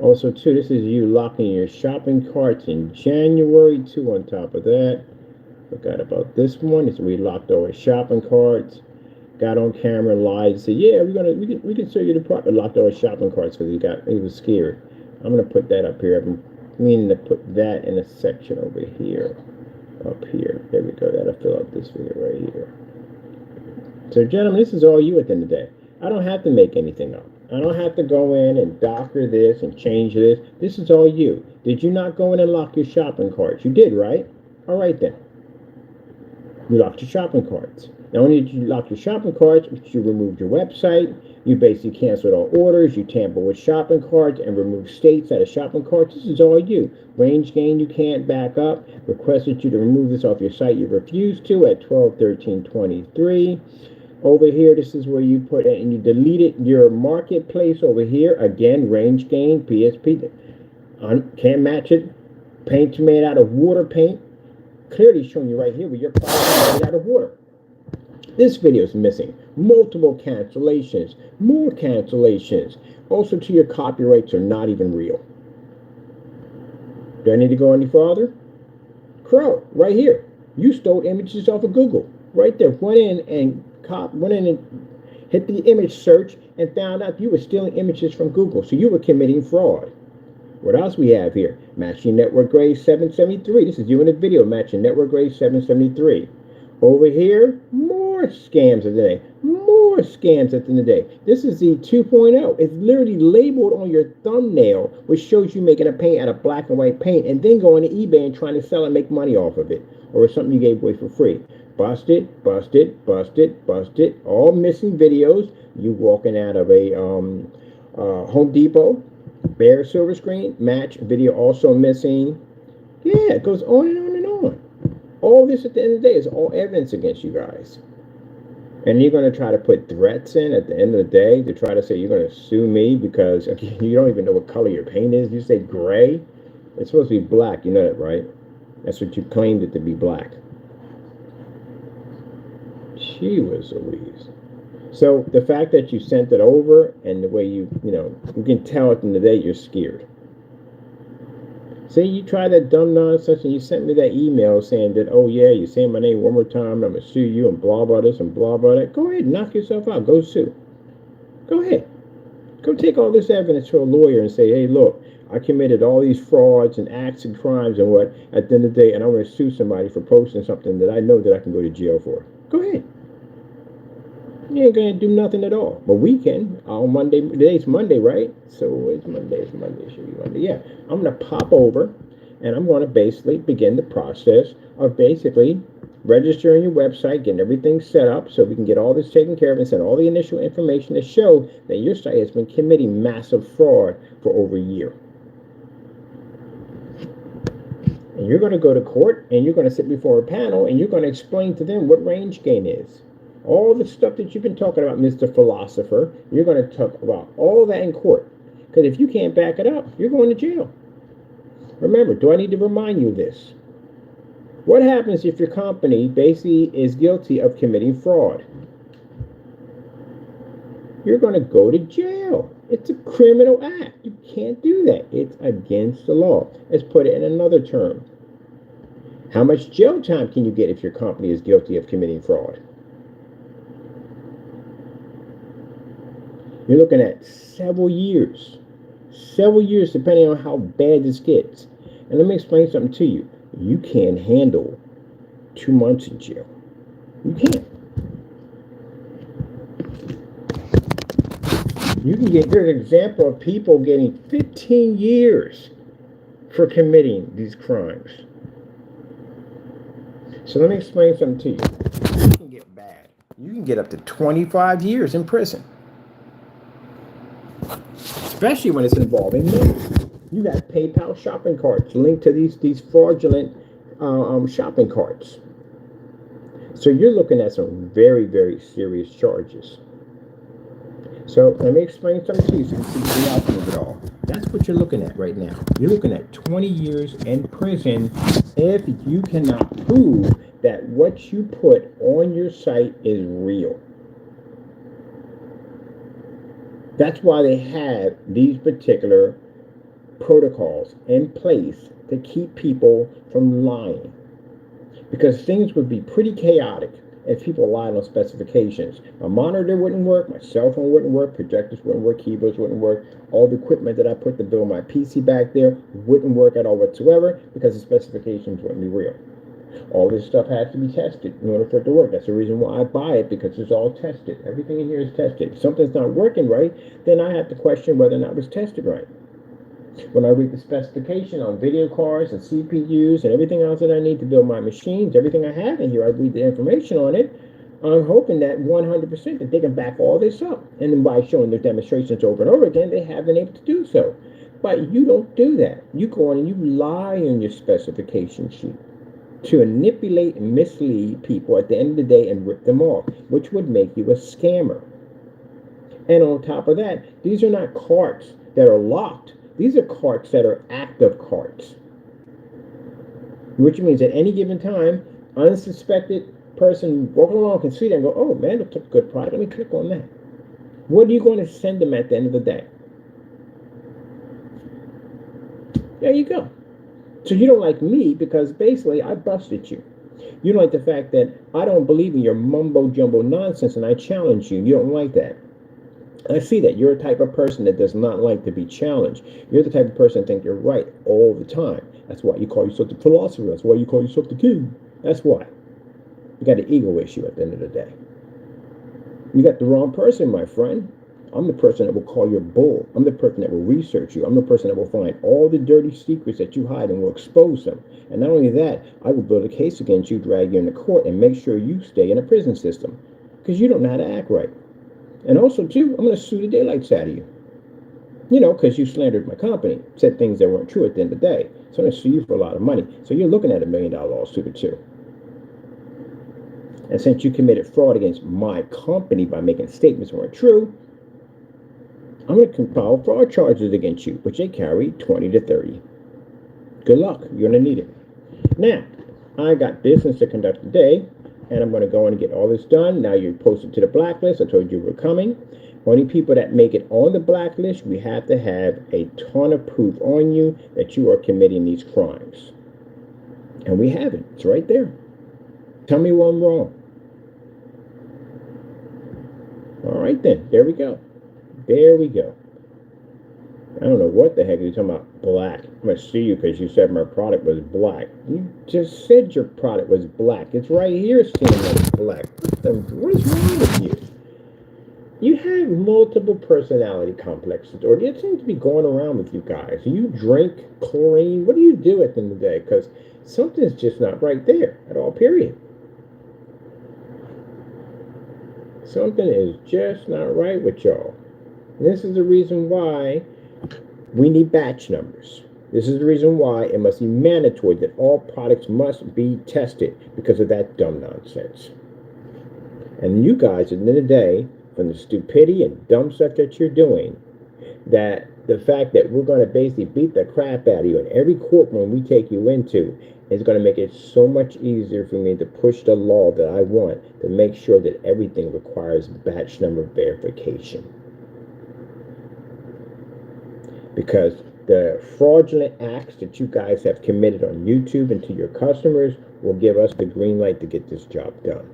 Also, too, this is you locking your shopping carts in January, too, on top of that. Forgot about this one. It's we locked all our shopping carts. got on camera and lied and said, "Yeah, we can sell you the product." Locked all his shopping carts because he was scared. I'm gonna put that up here. I've been meaning to put that in a section over here, up here. There we go. That'll fill up this video right here. So, gentlemen, this is all you at the end of the day. I don't have to make anything up. I don't have to go in and docker this and change this. This is all you. Did you not go in and lock your shopping carts? You did, right? All right then. You locked your shopping carts. Not only did you lock your shopping carts, but you removed your website. You basically canceled all orders. You tampered with shopping carts and removed states out of shopping carts. This is all you. Range gain you can't back up. Requested you to remove this off your site. You refused to at 12/13/23. Over here, this is where you put it, and you deleted your marketplace over here. Again, range gain, PSP. Can't match it. Paint's made out of water paint. Clearly showing you right here where your product is made out of water. This video is missing. Multiple cancellations. More cancellations. Also, to your copyrights are not even real. Do I need to go any farther? Crow, right here. You stole images off of Google. Right there. Went in and hit the image search and found out you were stealing images from Google. So you were committing fraud. What else we have here? Matching network grade 773. This is you in the video, matching network grade 773. Over here, more scams of the day. More scams at the end of the day. This is the 2.0. It's literally labeled on your thumbnail, which shows you making a paint out of black and white paint, and then going to eBay and trying to sell and make money off of it. Or something you gave away for free. Busted, busted, busted, busted. All missing videos. You walking out of a Home Depot. Bare silver screen, match, video also missing. Yeah, it goes on and on and on. All this at the end of the day is all evidence against you guys. And you're going to try to put threats in at the end of the day to try to say you're going to sue me because you don't even know what color your paint is. You say gray. It's supposed to be black. You know that, right? That's what you claimed it to be, black. Gee whiz Louise. So the fact that you sent it over and the way you can tell at the end of the day you're scared. Say you try that dumb nonsense and you sent me that email saying that, oh yeah, you're saying my name one more time, I'm going to sue you and blah, blah this and blah, blah that. Go ahead, knock yourself out. Go sue. Go ahead. Go take all this evidence to a lawyer and say, hey, look, I committed all these frauds and acts and crimes and what at the end of the day, and I'm going to sue somebody for posting something that I know that I can go to jail for. Go ahead. You ain't gonna do nothing at all. But we can on Monday. Today's Monday, right? So it's Monday. It's Monday. It should be Monday. Yeah. I'm gonna pop over, and I'm gonna basically begin the process of basically registering your website, getting everything set up, so we can get all this taken care of and send all the initial information to show that your site has been committing massive fraud for over a year. And you're gonna go to court, and you're gonna sit before a panel, and you're gonna explain to them what range gain is. All the stuff that you've been talking about, Mr. Philosopher, you're going to talk about all that in court. Because if you can't back it up, you're going to jail. Remember, do I need to remind you of this? What happens if your company basically is guilty of committing fraud? You're going to go to jail. It's a criminal act. You can't do that. It's against the law. Let's put it in another term. How much jail time can you get if your company is guilty of committing fraud? You're looking at several years depending on how bad this gets. And let me explain something to you. You can't handle 2 months in jail. You can't. You can get, there's an example of people getting 15 years for committing these crimes. So let me explain something to you. You can get bad. You can get up to 25 years in prison. Especially when it's involving money. You got PayPal shopping carts linked to these fraudulent shopping carts. So you're looking at some very, very serious charges. So let me explain something to you so you can see the outcome of it all. That's what you're looking at right now. You're looking at 20 years in prison if you cannot prove that what you put on your site is real. That's why they have these particular protocols in place to keep people from lying. Because things would be pretty chaotic and people relied on specifications. My monitor wouldn't work, my cell phone wouldn't work, projectors wouldn't work, keyboards wouldn't work. All the equipment that I put to build my PC back there wouldn't work at all whatsoever because the specifications wouldn't be real. All this stuff has to be tested in order for it to work. That's the reason why I buy it, because it's all tested. Everything in here is tested. If something's not working right, then I have to question whether or not it was tested right. When I read the specification on video cards and CPUs and everything else that I need to build my machines, everything I have in here, I read the information on it. I'm hoping that 100% that they can back all this up. And then by showing their demonstrations over and over again, they have been able to do so. But you don't do that. You go on and you lie on your specification sheet to manipulate and mislead people at the end of the day and rip them off, which would make you a scammer. And on top of that, these are not carts that are locked. These are carts that are active carts, which means at any given time, unsuspected person walking along can see that and go, oh man, it took a good product. Let me click on that. What are you going to send them at the end of the day? There you go. So you don't like me because basically I busted you. You don't like the fact that I don't believe in your mumbo jumbo nonsense and I challenge you. You don't like that. I see that. You're a type of person that does not like to be challenged. You're the type of person that think you're right all the time. That's why you call yourself the philosopher. That's why you call yourself the king. That's why. You got an ego issue at the end of the day. You got the wrong person, my friend. I'm the person that will call you a bull. I'm the person that will research you. I'm the person that will find all the dirty secrets that you hide and will expose them. And not only that, I will build a case against you, drag you into court, and make sure you stay in a prison system. Because you don't know how to act right. And also, too, I'm going to sue the daylights out of you. You know, because you slandered my company, said things that weren't true at the end of the day. So I'm going to sue you for a lot of money. So you're looking at $1 million lawsuit too. And since you committed fraud against my company by making statements that weren't true, I'm going to file fraud charges against you, which they carry 20 to 30. Good luck. You're going to need it. Now, I got business to conduct today, and I'm going to go and get all this done. Now you're posted to the blacklist. I told you we're coming. Only people that make it on the blacklist, we have to have a ton of proof on you that you are committing these crimes. And we have it. It's right there. Tell me where I'm wrong. All right, then. There we go. There we go. I don't know what the heck you're talking about. Black. I'm going to sue you because you said my product was black. You just said your product was black. It's right here saying that it's black. What is wrong with you? You have multiple personality complexes, or it seems to be going around with you guys. You drink chlorine. What do you do at the end of the day? Because something's just not right there at all, period. Something is just not right with y'all. This is the reason why we need batch numbers. This is the reason why it must be mandatory that all products must be tested because of that dumb nonsense. And you guys, at the end of the day, from the stupidity and dumb stuff that you're doing, that the fact that we're going to basically beat the crap out of you in every courtroom we take you into is going to make it so much easier for me to push the law that I want to make sure that everything requires batch number verification. Because the fraudulent acts that you guys have committed on YouTube and to your customers will give us the green light to get this job done.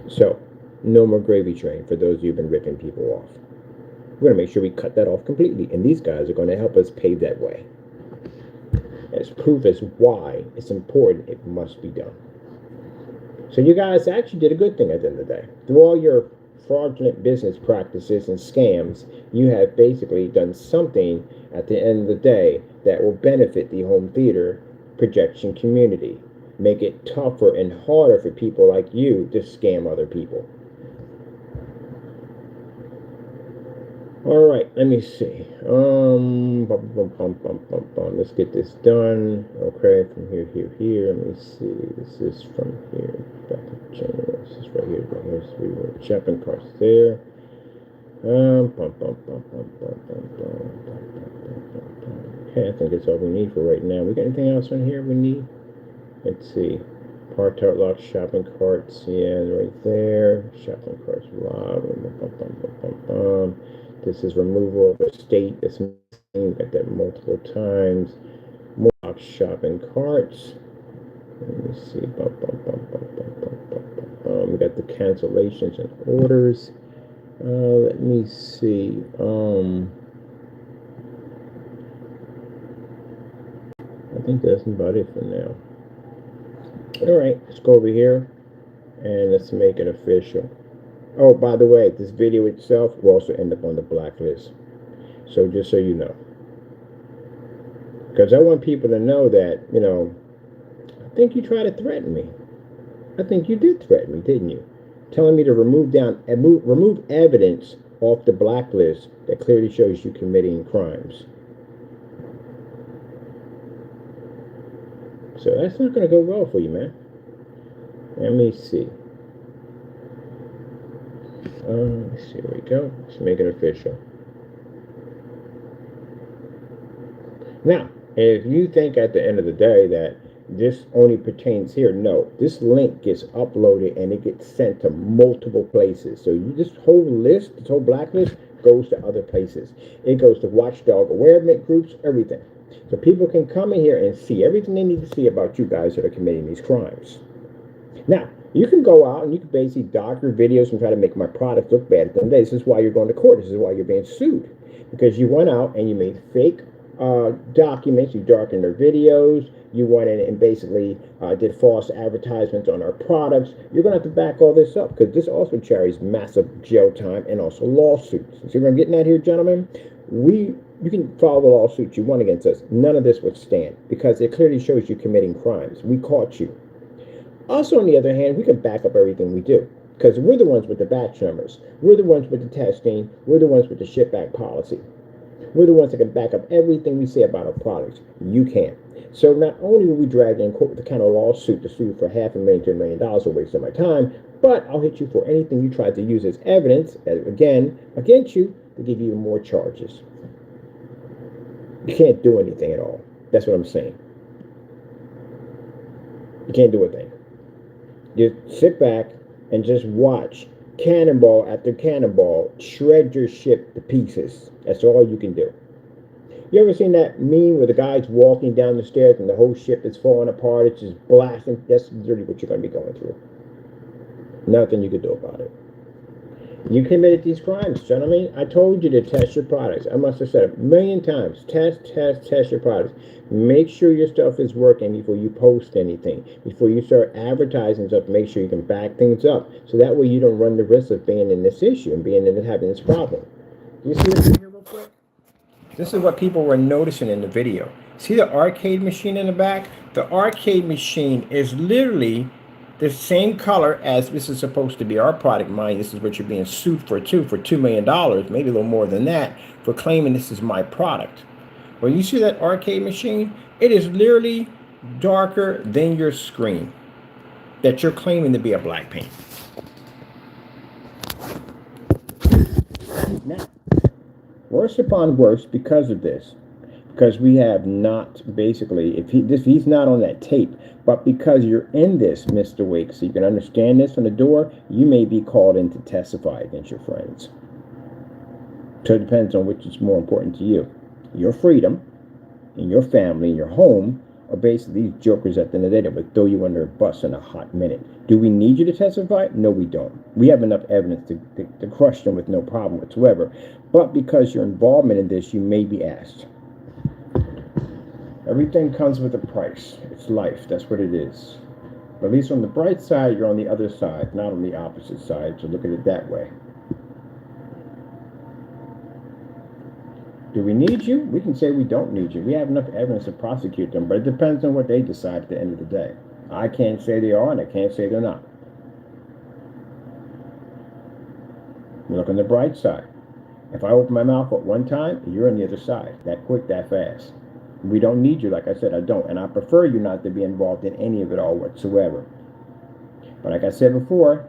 So, no more gravy train for those of you who've been ripping people off. We're going to make sure we cut that off completely, and these guys are going to help us pave that way. As proof as why it's important, it must be done. So you guys actually did a good thing at the end of the day. Through all your fraudulent business practices and scams, you have basically done something at the end of the day that will benefit the home theater projection community. Make it tougher and harder for people like you to scam other people. All right, let me see. Let's get this done. Okay, from here. Let me see. This is from here. Back to January. This is right here. So we were shopping carts there. Okay, I think that's all we need for right now. We got anything else on here we need? Let's see. Parked out lock shopping carts. Yeah, right there. Shopping carts. This is removal of a state that's missing. Got that multiple times. More shopping carts. Let me see. We got the cancellations and orders. Let me see. I think that's about it for now. All right, let's go over here and let's make it official. Oh, by the way, this video itself will also end up on the blacklist. So just so you know, because I want people to know that, I think you tried to threaten me. I think you did threaten me, didn't you? Telling me to remove evidence off the blacklist that clearly shows you committing crimes. So that's not going to go well for you, man. Let me see. Let's see. Here we go. Let's make it official. Now, if you think at the end of the day that this only pertains here, no. This link gets uploaded and it gets sent to multiple places. So this whole list, this whole blacklist, goes to other places. It goes to watchdog awareness groups, everything. So people can come in here and see everything they need to see about you guys that are committing these crimes. Now, you can go out and you can basically doctor videos and try to make my product look bad at the end of the day. This is why you're going to court. This is why you're being sued. Because you went out and you made fake documents, you darkened their videos, you went in and basically did false advertisements on our products. You're going to have to back all this up because this also carries massive jail time and also lawsuits. See what I'm getting at here, gentlemen? You can file the lawsuits you want against us. None of this would stand because it clearly shows you committing crimes. We caught you. Also, on the other hand, we can back up everything we do because we're the ones with the batch numbers. We're the ones with the testing. We're the ones with the ship back policy. We're the ones that can back up everything we say about our products. You can't. So not only will we drag you in court with the kind of lawsuit to sue for $500,000 to $1 million, a waste of my time, but I'll hit you for anything you tried to use as evidence, again, against you, to give you even more charges. You can't do anything at all. That's what I'm saying. You can't do a thing. Just sit back and just watch cannonball after cannonball shred your ship to pieces. That's all you can do. You ever seen that meme where the guy's walking down the stairs and the whole ship is falling apart? It's just blasting. That's literally what you're going to be going through. Nothing you can do about it. You committed these crimes, gentlemen. I told you to test your products. I must have said it a million times. Test your products. Make sure your stuff is working before you post anything. Before you start advertising stuff, make sure you can back things up. So that way you don't run the risk of being in this issue and being in having this problem. Do you see this here real quick? This is what people were noticing in the video. See the arcade machine in the back? The arcade machine is literally the same color as this is supposed to be our product. Mind, this is what you're being sued for too, for $2 million, maybe a little more than that, for claiming this is my product. When you see that arcade machine, it is literally darker than your screen that you're claiming to be a black paint. Now, worse upon worse because of this. Because we have not basically, if he's not on that tape, but because you're in this, Mr. Wake, so you can understand this from the door, you may be called in to testify against your friends. So it depends on which is more important to you. Your freedom and your family and your home are basically these jokers at the end of the day that would throw you under a bus in a hot minute. Do we need you to testify? No, we don't. We have enough evidence to crush them with no problem whatsoever. But because your involvement in this, you may be asked. Everything comes with a price. It's life. That's what it is. But at least on the bright side, you're on the other side, not on the opposite side. So look at it that way. Do we need you? We can say we don't need you. We have enough evidence to prosecute them, but it depends on what they decide at the end of the day. I can't say they are, and I can't say they're not. Look on the bright side. If I open my mouth at one time, you're on the other side. That quick, that fast. We don't need you, like I said, I don't. And I prefer you not to be involved in any of it all whatsoever. But like I said before,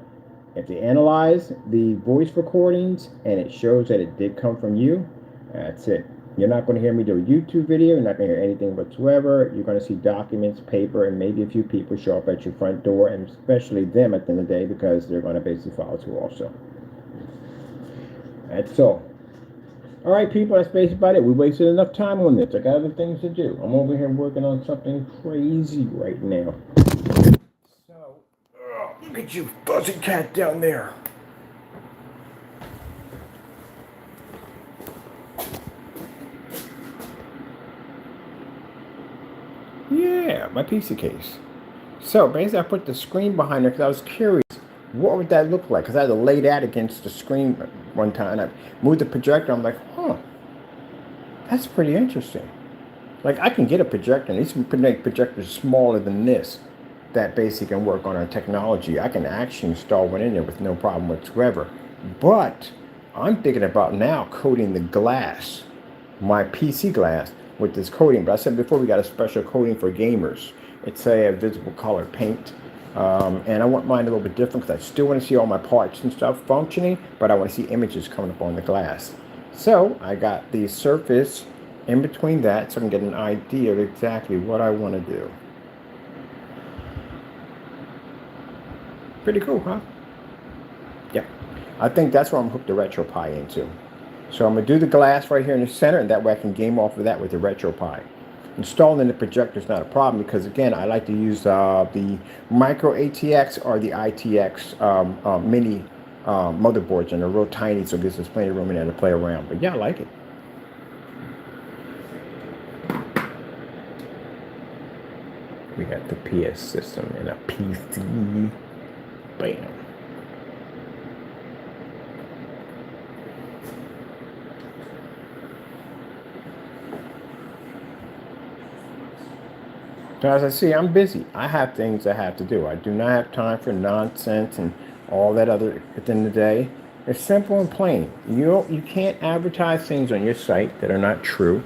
if they analyze the voice recordings and it shows that it did come from you, that's it. You're not going to hear me do a YouTube video. You're not going to hear anything whatsoever. You're going to see documents, paper, and maybe a few people show up at your front door, and especially them at the end of the day because they're going to basically follow through also. That's all. All right, people, that's basically about it. We wasted enough time on this. I got other things to do. I'm over here working on something crazy right now. Look at you, fuzzy cat down there. Yeah, my PC case. So basically I put the screen behind her because I was curious, what would that look like? Because I had to lay that against the screen one time. And I moved the projector. I'm like, huh, that's pretty interesting. Like I can get a projector, and these can make projectors smaller than this that basically can work on our technology. I can actually install one in there with no problem whatsoever. But I'm thinking about now coating the glass, my PC glass, with this coating. But I said before, we got a special coating for gamers. It's a visible color paint. And I want mine a little bit different because I still want to see all my parts and stuff functioning, but I want to see images coming up on the glass. So I got the surface in between that so I can get an idea of exactly what I want to do. Pretty cool, huh? Yeah. I think that's where I'm hooked the RetroPie into. So I'm going to do the glass right here in the center, and that way I can game off of that with the RetroPie. Installing the projector is not a problem because, again, I like to use the micro ATX or the ITX mini motherboards, and they're real tiny, so it gives us plenty of room in there to play around. But yeah, I like it. We got the PS system and a PC. Bam. So as I see, I'm busy. I have things I have to do. I do not have time for nonsense and all that other at the end of the day. It's simple and plain. You can't advertise things on your site that are not true.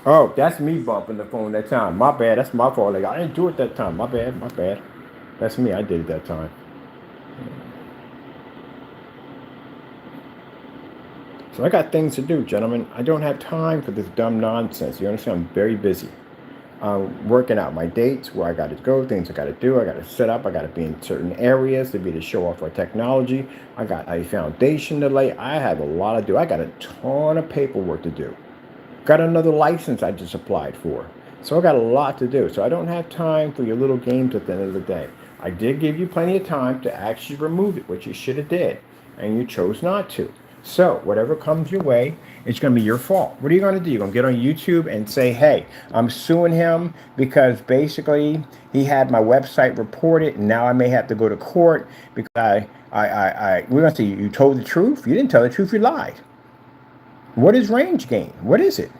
Oh, that's me bumping the phone that time. My bad. That's my fault. Like, I didn't do it that time. My bad. My bad. That's me. I did it that time. So I got things to do, gentlemen. I don't have time for this dumb nonsense. You understand? I'm very busy. Working out my dates, where I got to go, things I got to do. I got to set up. I got to be in certain areas to be to show off our technology. I got a foundation to lay. I have a lot to do. I got a ton of paperwork to do. Got another license I just applied for. So I got a lot to do. So I don't have time for your little games at the end of the day. I did give you plenty of time to actually remove it, which you should have did, and you chose not to. So whatever comes your way, it's going to be your fault. What are you going to do? You're going to get on YouTube and say, hey, I'm suing him because basically he had my website reported, and now I may have to go to court because we're going to say you told the truth. You didn't tell the truth. You lied. What is range gain? What is it?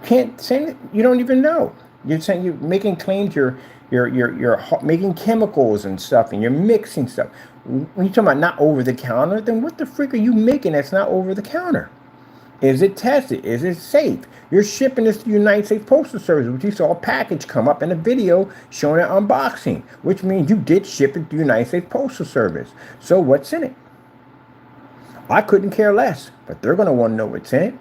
Can't say it. You don't even know. You're saying you're making claims. You're making chemicals and stuff, and you're mixing stuff. When you're talking about not over the counter, then what the frick are you making that's not over the counter? Is it tested? Is it safe? You're shipping this to the United States Postal Service, which you saw a package come up in a video showing an unboxing, which means you did ship it to the United States Postal Service. So what's in it? I couldn't care less, but they're going to want to know what's in it.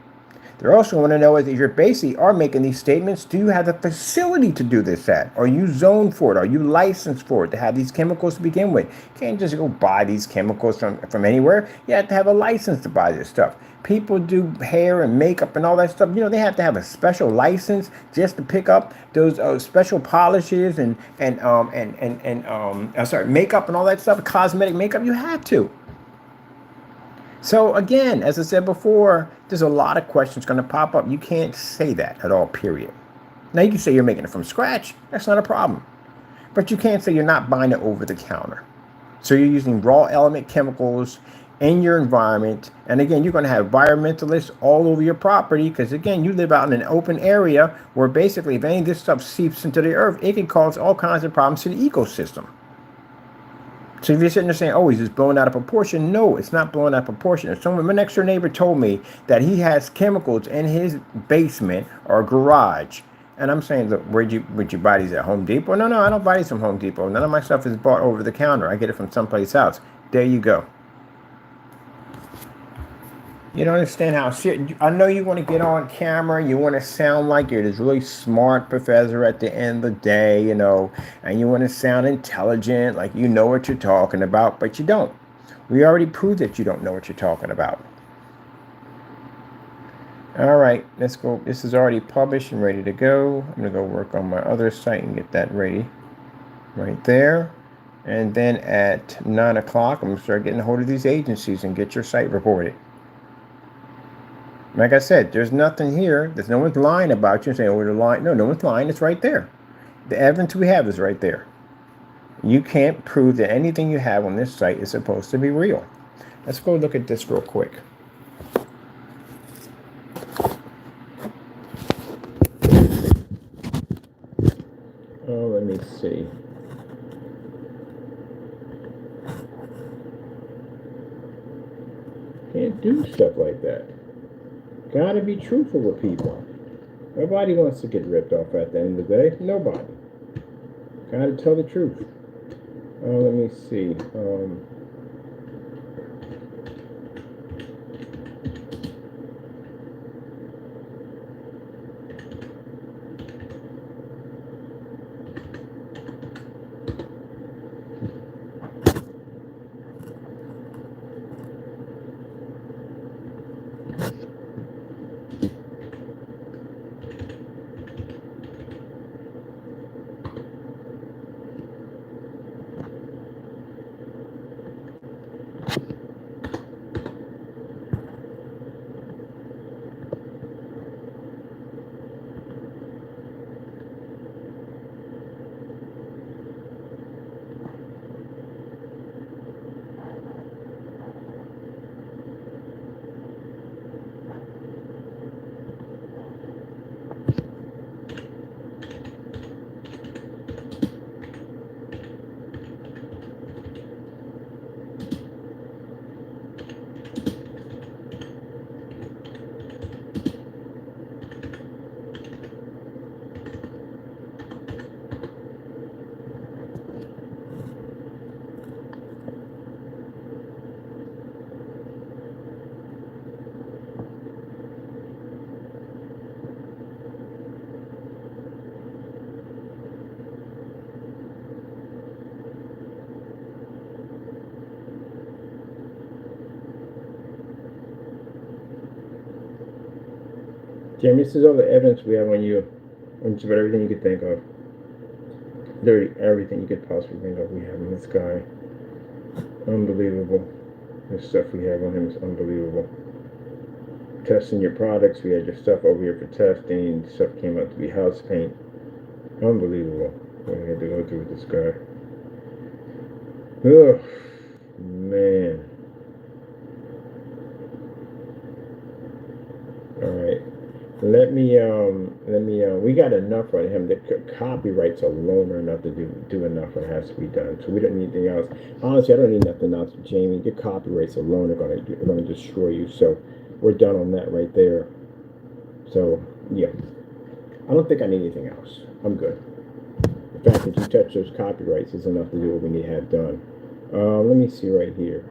They're also going to know if you're basically are making these statements, do you have the facility to do this at? Are you zoned for it? Are you licensed for it to have these chemicals to begin with? You can't just go buy these chemicals from anywhere. You have to have a license to buy this stuff. People do hair and makeup and all that stuff. You know, they have to have a special license just to pick up those special polishes and makeup and all that stuff, cosmetic makeup. You have to. So again, as I said before, there's a lot of questions going to pop up. You can't say that at all, period. Now you can say you're making it from scratch. That's not a problem. But you can't say you're not buying it over the counter. So you're using raw element chemicals in your environment. And again, you're going to have environmentalists all over your property because, again, you live out in an open area where basically if any of this stuff seeps into the earth, it can cause all kinds of problems to the ecosystem. So if you're sitting there saying, oh, he's just blowing out of proportion, no, it's not blowing out of proportion. If my next door neighbor told me that he has chemicals in his basement or garage, and I'm saying, look, would you buy these at Home Depot? No, I don't buy these from Home Depot. None of my stuff is bought over the counter. I get it from someplace else. There you go. You don't understand how serious. I know you want to get on camera. You want to sound like you're this really smart professor at the end of the day, you know, and you want to sound intelligent, like you know what you're talking about, but you don't. We already proved that you don't know what you're talking about. All right, let's go. This is already published and ready to go. I'm going to go work on my other site and get that ready right there. And then at 9 o'clock, I'm going to start getting a hold of these agencies and get your site reported. Like I said, there's nothing here. There's no one's lying about you and saying, oh, we're lying. No, no one's lying. It's right there. The evidence we have is right there. You can't prove that anything you have on this site is supposed to be real. Let's go look at this real quick. Oh, let me see. Can't do stuff like that. Gotta be truthful with people. Nobody wants to get ripped off at the end of the day. Nobody. Gotta tell the truth. Let me see. Jamie, this is all the evidence we have on you. On just about everything you could think of. Literally everything you could possibly think of, we have on this guy. Unbelievable. The stuff we have on him is unbelievable. Testing your products, we had your stuff over here for testing. Stuff came out to be house paint. Unbelievable what we had to go through with this guy. Ugh, man. Alright. We got enough on him. The copyrights alone are enough to do enough what has to be done. So we don't need anything else. Honestly, I don't need nothing else, Jamie. Your copyrights alone are gonna destroy you. So we're done on that right there. So yeah, I don't think I need anything else. I'm good. The fact that you touch those copyrights is enough to do what we need to have done. Let me see right here.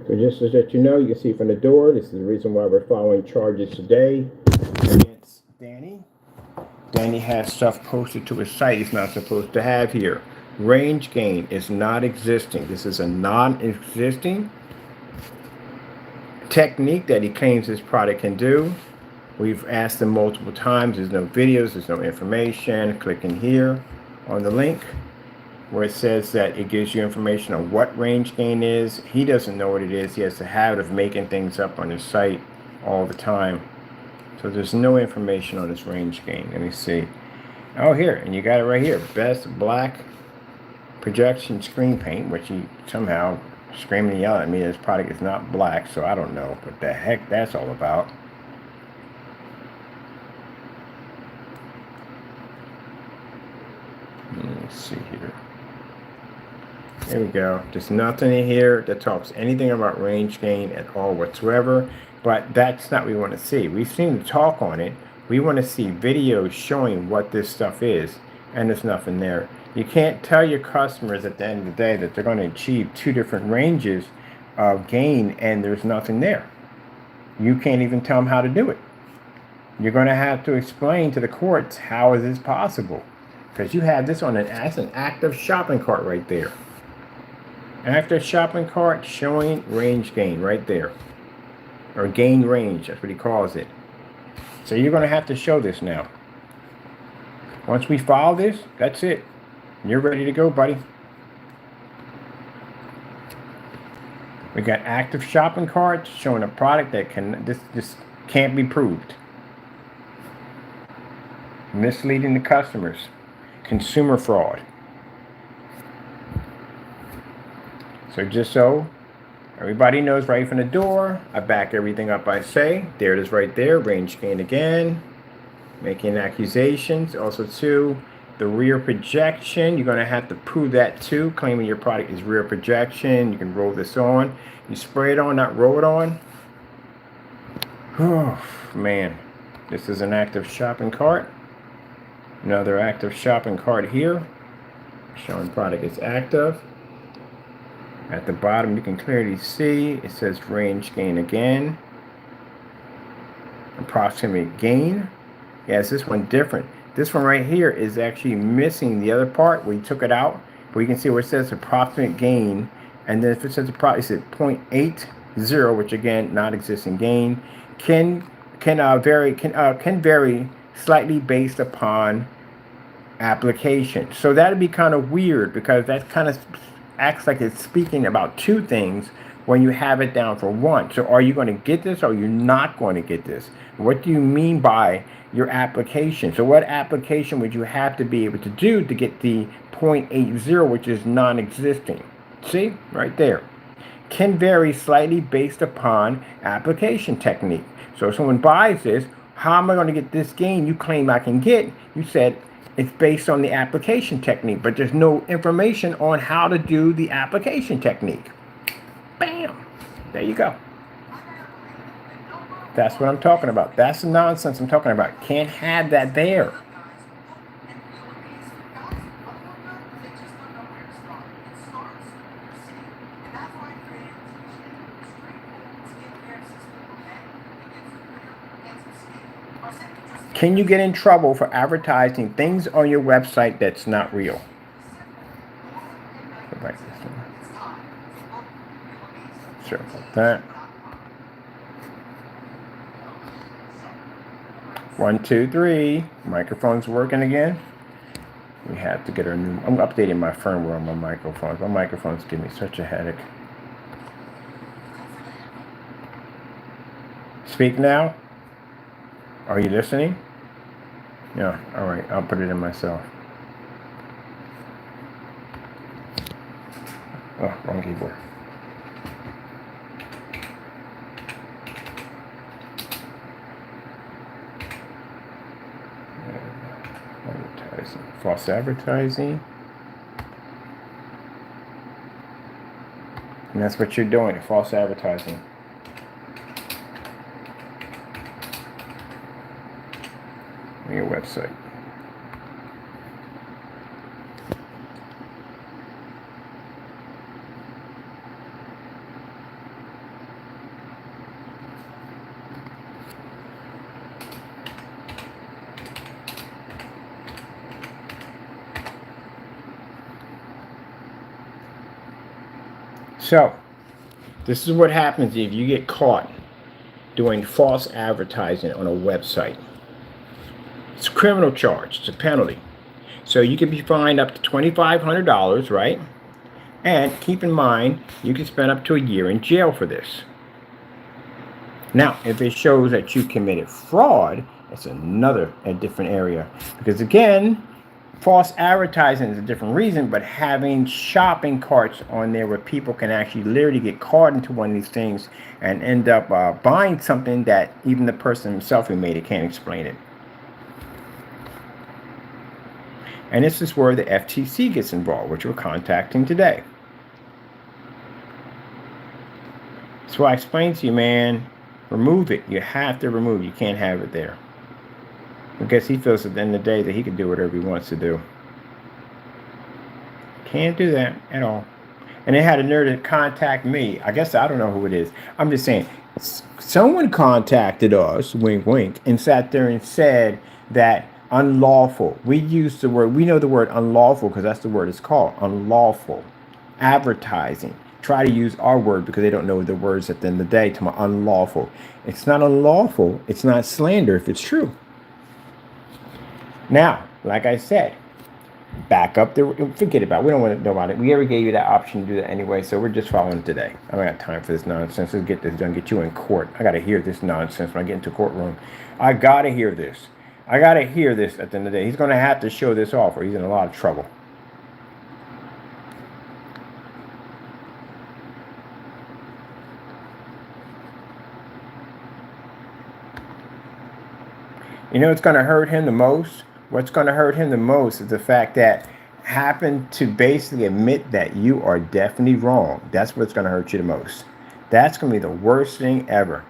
So just so that you know, you can see from the door, this is the reason why we're following charges today against Danny. Danny has stuff posted to his site he's not supposed to have here. Range gain is not existing. This is a non-existing technique that he claims his product can do. We've asked him multiple times. There's no videos, there's no information. Click in here on the link where it says that it gives you information on what range gain is. He doesn't know what it is. He has the habit of making things up on his site all the time. So there's no information on this range gain. Let me see. Oh, here, and you got it right here. Best black projection screen paint, which he somehow screaming and yelling at me this product is not black, so I don't know what the heck that's all about. Let me see here. There we go. There's nothing in here that talks anything about range gain at all whatsoever, but that's not what we want to see. We've seen the talk on it. We want to see videos showing what this stuff is, and there's nothing there. You can't tell your customers at the end of the day that they're going to achieve two different ranges of gain, and there's nothing there. You can't even tell them how to do it. You're going to have to explain to the courts how is this possible, because you have this on as an active shopping cart right there. Active shopping cart showing range gain right there, or gain range, that's what he calls it. So you're going to have to show this now. Once we file this, that's it. You're ready to go, buddy. We got active shopping carts showing a product that this can't be proved. Misleading the customers. Consumer fraud. So just so everybody knows right from the door, I back everything up I say. There it is right there. Range gain again. Making accusations. Also too, the rear projection. You're going to have to prove that too. Claiming your product is rear projection. You can roll this on. You spray it on, not roll it on. Oh, man. This is an active shopping cart. Another active shopping cart here. Showing product is active. At the bottom, you can clearly see it says range gain again. Approximate gain. Yes, this one different. This one right here is actually missing the other part where you took it out. But you can see where it says approximate gain. And then if it says approximate 0.80, which again, not existing gain, can vary slightly based upon application. So that'd be kind of weird because that kind of acts like it's speaking about two things when you have it down for one. So are you going to get this or are you not going to get this? What do you mean by your application? So what application would you have to be able to do to get the 0.80, which is non-existing? See, right there. Can vary slightly based upon application technique. So if someone buys this, how am I going to get this gain you claim I can get? You said it's based on the application technique, but there's no information on how to do the application technique. Bam! There you go. That's what I'm talking about. That's the nonsense I'm talking about. Can't have that there. Can you get in trouble for advertising things on your website that's not real? Go back to this one. Sure about that. 1, 2, 3. Microphone's working again. We have to get our new. I'm updating my firmware on my microphones. My microphones give me such a headache. Speak now. Are you listening? Yeah, all right. I'll put it in myself. Oh, wrong keyboard. Advertising. False advertising. And that's what you're doing, false advertising. On your website. So, this is what happens if you get caught doing false advertising on a website. It's a criminal charge. It's a penalty. So you can be fined up to $2,500, right? And keep in mind, you can spend up to a year in jail for this. Now, if it shows that you committed fraud, that's a different area. Because again, false advertising is a different reason, but having shopping carts on there where people can actually literally get caught into one of these things and end up buying something that even the person himself who made it can't explain it. And this is where the FTC gets involved, which we're contacting today. So I explained to you, man, remove it. You have to remove it. You can't have it there. Because he feels at the end of the day that he can do whatever he wants to do. Can't do that at all. And they had a nerve to contact me. I guess I don't know who it is. I'm just saying, someone contacted us, wink, wink, and sat there and said that unlawful. We use the word, we know the word unlawful because that's the word it's called, unlawful advertising. try to use our word because they don't know the words at the end of the day. To my unlawful. It's not unlawful. It's not slander if it's true. Now, like I said, back up the, forget about it. We don't want to know about it. We ever gave you that option to do that anyway, so we're just following today. I don't got time for this nonsense. Let's get this done, get you in court. I got to hear this nonsense when I get into courtroom. I got to hear this. I got to hear this at the end of the day. He's going to have to show this off or he's in a lot of trouble. You know what's going to hurt him the most? What's going to hurt him the most is the fact that happen to basically admit that you are definitely wrong. That's what's going to hurt you the most. That's going to be the worst thing ever.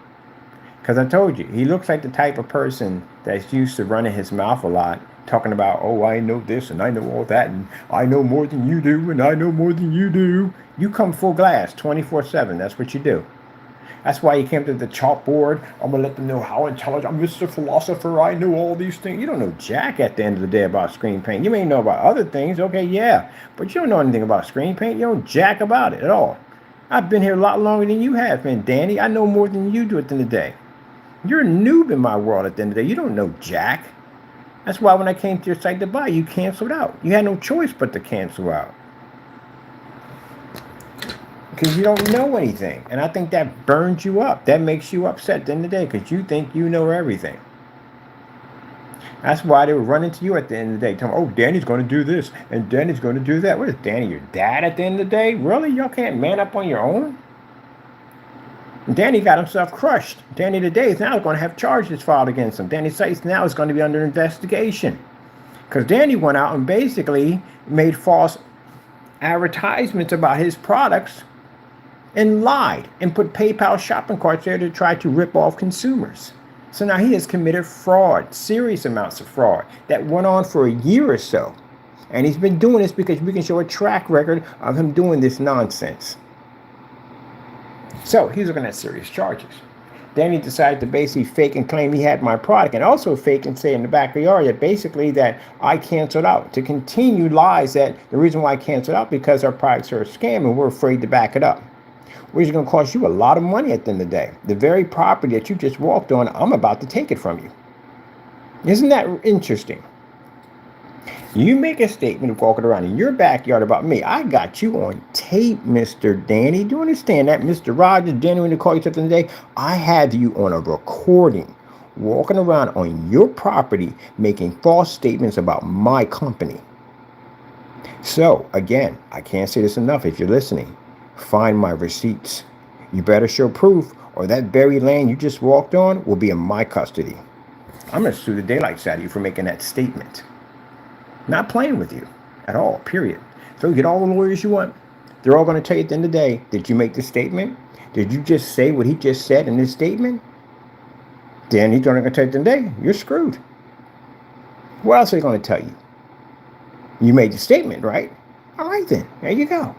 Because I told you, he looks like the type of person that's used to running his mouth a lot, talking about, oh, I know this and I know all that and I know more than you do and I know more than you do. You come full glass 24/7. That's what you do. That's why you came to the chalkboard. I'm going to let them know how intelligent. I'm Mr. Philosopher. I know all these things. You don't know jack at the end of the day about screen paint. You may know about other things. Okay, yeah. But you don't know anything about screen paint. You don't jack about it at all. I've been here a lot longer than you have been, Danny. I know more than you do at the end of the day. You're a noob in my world at the end of the day. You don't know jack. That's why when I came to your site to buy, you canceled out. You had no choice but to cancel out. Because you don't know anything. And I think that burns you up. That makes you upset at the end of the day because you think you know everything. That's why they were running to you at the end of the day. Telling, oh, Danny's going to do this and Danny's going to do that. What is Danny, your dad at the end of the day? Really? Y'all can't man up on your own? Danny got himself crushed. Danny today is now going to have charges filed against him. Danny Sites now is going to be under investigation. Because Danny went out and basically made false advertisements about his products and lied and put PayPal shopping carts there to try to rip off consumers. So now he has committed fraud, serious amounts of fraud that went on for a year or so. And he's been doing this because we can show a track record of him doing this nonsense. So he's looking at serious charges. Then he decided to basically fake and claim he had my product and also fake and say in the backyard that basically that I canceled out, to continue lies that the reason why I canceled out because our products are a scam and we're afraid to back it up. Which is going to cost you a lot of money at the end of the day. The very property that you just walked on, I'm about to take it from you. Isn't that interesting? You make a statement walking around in your backyard about me. I got you on tape, Mr. Danny. Do you understand that, Mr. Rogers, Danny, when they call you something today? I have you on a recording walking around on your property making false statements about my company. So, again, I can't say this enough if you're listening. Find my receipts. You better show proof or that very land you just walked on will be in my custody. I'm going to sue the daylights out of you for making that statement. Not playing with you at all, period. So you get all the lawyers you want. They're all going to tell you at the end of the day, did you make the statement? Did you just say what he just said in his statement? Then he's going to tell you at the end of the day, you're screwed. What else are they going to tell you? You made the statement, right? All right then, there you go.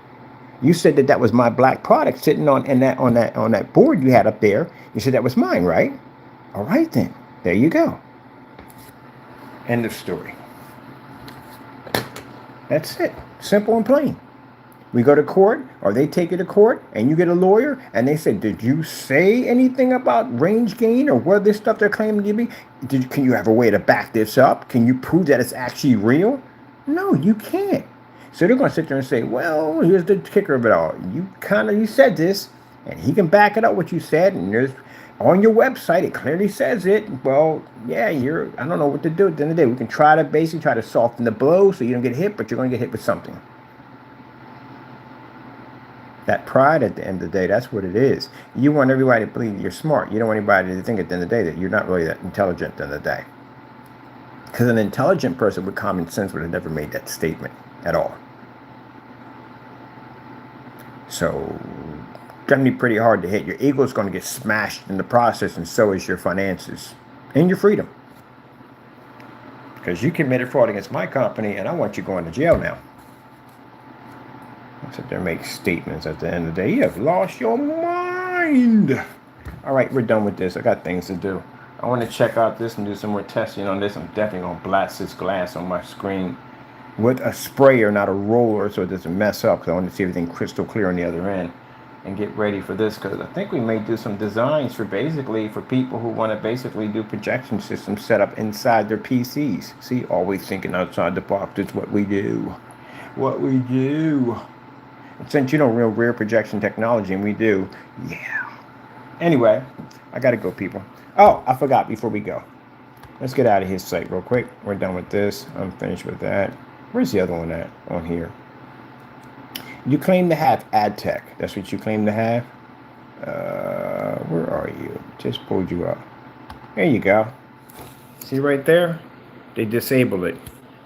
You said that was my black product sitting on that board you had up there. You said that was mine, right? All right then. There you go. End of story. That's it. Simple and plain. We go to court, or they take you to court, and you get a lawyer, and they say, did you say anything about range gain or what this stuff they're claiming to be? Can you have a way to back this up? Can you prove that it's actually real? No, you can't. So they're going to sit there and say, well, here's the kicker of it all. You said this, and he can back it up what you said, and there's on your website, it clearly says it. Well, yeah, I don't know what to do at the end of the day. We can try to soften the blow so you don't get hit, but you're going to get hit with something. That pride at the end of the day, that's what it is. You want everybody to believe you're smart. You don't want anybody to think at the end of the day that you're not really that intelligent at the end of the day. Because an intelligent person with common sense would have never made that statement at all. So, it's going to be pretty hard to hit. Your ego is going to get smashed in the process, and so is your finances and your freedom. Because you committed fraud against my company, and I want you going to jail now. I sit there and make statements at the end of the day. You have lost your mind. All right, we're done with this. I got things to do. I want to check out this and do some more testing on this. I'm definitely going to blast this glass on my screen with a sprayer, not a roller, so it doesn't mess up, because I want to see everything crystal clear on the other end. and get ready for this, because I think we may do some designs for basically for people who want to basically do projection systems set up inside their PCs. See, always thinking outside the box is what we do. What we do. And since you know real rear projection technology, and we do, yeah. Anyway, I gotta go, people. Oh, I forgot before we go. Let's get out of his site real quick. We're done with this. I'm finished with that. Where's the other one at? On here. You claim to have ad tech. That's what you claim to have? Where are you? Just pulled you up. There you go. See right there? They disabled it.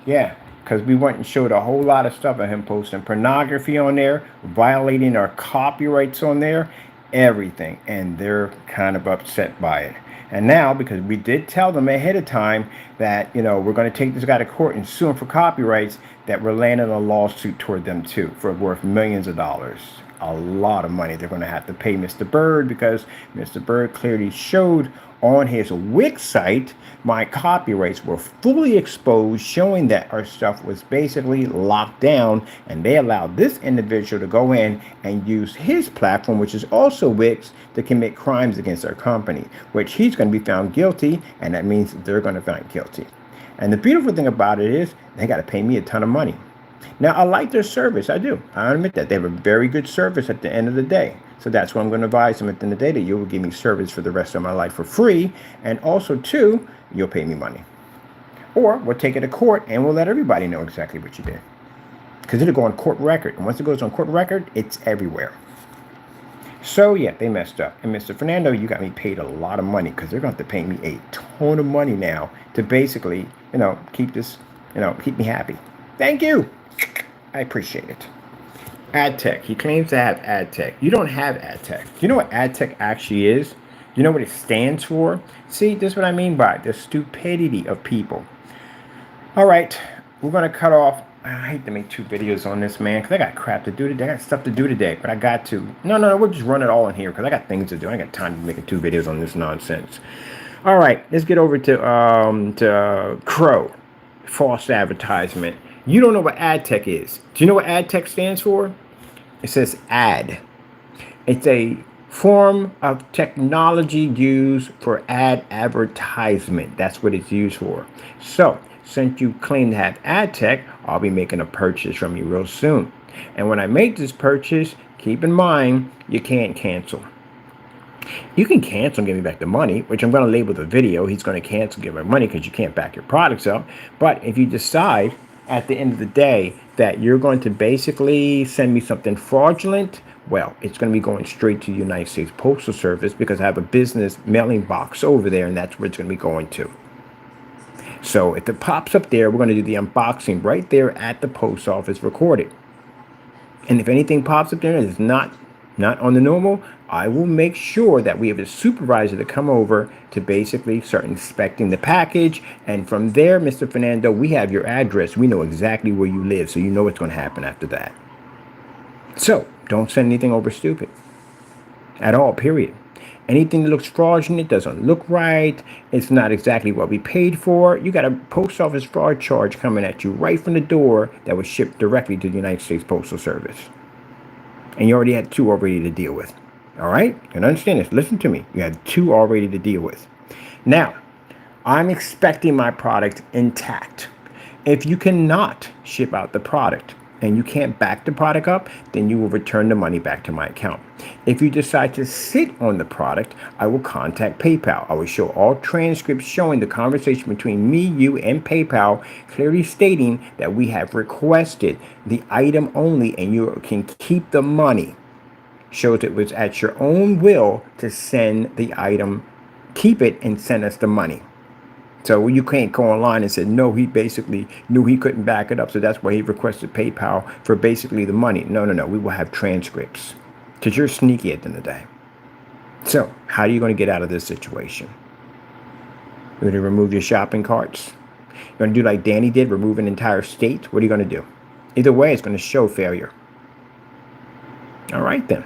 Yeah, because we went and showed a whole lot of stuff of him posting pornography on there, violating our copyrights on there, everything. And they're kind of upset by it. And now, because we did tell them ahead of time that, you know, we're going to take this guy to court and sue him for copyrights, that we're landing a lawsuit toward them too for worth millions of dollars. A lot of money they're going to have to pay Mr. Bird, because Mr. Bird clearly showed on his Wix site my copyrights were fully exposed, showing that our stuff was basically locked down, and they allowed this individual to go in and use his platform, which is also Wix, to commit crimes against our company, which he's going to be found guilty, and that means they're going to be found guilty. And the beautiful thing about it is they got to pay me a ton of money. Now, I like their service. I do. I admit that. They have a very good service at the end of the day. So that's what I'm going to advise them at the end of the day, that you will give me service for the rest of my life for free. And also, too, you'll pay me money. Or we'll take it to court and we'll let everybody know exactly what you did. Because it'll go on court record. And once it goes on court record, it's everywhere. So, yeah, they messed up. And Mr. Fernando, you got me paid a lot of money, because they're going to have to pay me a ton of money now to basically, you know, keep this, you know, keep me happy. Thank you. I appreciate it. Ad tech. He claims to have ad tech. You don't have ad tech. Do you know what ad tech actually is? Do you know what it stands for? See, this is what I mean by the stupidity of people. All right, we're going to cut off. I hate to make 2 videos on this, man, because I got crap to do today. I got stuff to do today, but I got to. No, we'll just run it all in here, because I got things to do. I got time to make 2 videos on this nonsense. All right, let's get over to Crow. False advertisement. You don't know what ad tech is. Do you know what ad tech stands for? It says ad. It's a form of technology used for ad advertisement. That's what it's used for. So, since you claim to have ad tech, I'll be making a purchase from you real soon. And when I make this purchase, keep in mind, you can't cancel. You can cancel and give me back the money, which I'm going to label the video. He's going to cancel and give me money because you can't back your products up. But if you decide at the end of the day that you're going to basically send me something fraudulent, well, it's going to be going straight to the United States Postal Service, because I have a business mailing box over there, and that's where it's going to be going to. So if it pops up there, we're going to do the unboxing right there at the post office recorded. And if anything pops up there and it's not on the normal, I will make sure that we have a supervisor to come over to basically start inspecting the package. And from there, Mr. Fernando, we have your address. We know exactly where you live, so you know what's going to happen after that. So don't send anything over stupid at all, period. Anything that looks fraudulent, doesn't look right, it's not exactly what we paid for, you got a post office fraud charge coming at you right from the door that was shipped directly to the United States Postal Service. And you already had 2 already to deal with. All right? You understand this? Listen to me. You had 2 already to deal with. Now, I'm expecting my product intact. If you cannot ship out the product and you can't back the product up, then you will return the money back to my account. If you decide to sit on the product, I will contact PayPal. I will show all transcripts showing the conversation between me, you, and PayPal, clearly stating that we have requested the item only and you can keep the money. Shows it was at your own will to send the item, keep it, and send us the money. So you can't go online and say, no, he basically knew he couldn't back it up, so that's why he requested PayPal for basically the money. No. We will have transcripts, because you're sneaky at the end of the day. So how are you going to get out of this situation? You're going to remove your shopping carts? You're going to do like Danny did, remove an entire state? What are you going to do? Either way, it's going to show failure. All right, then.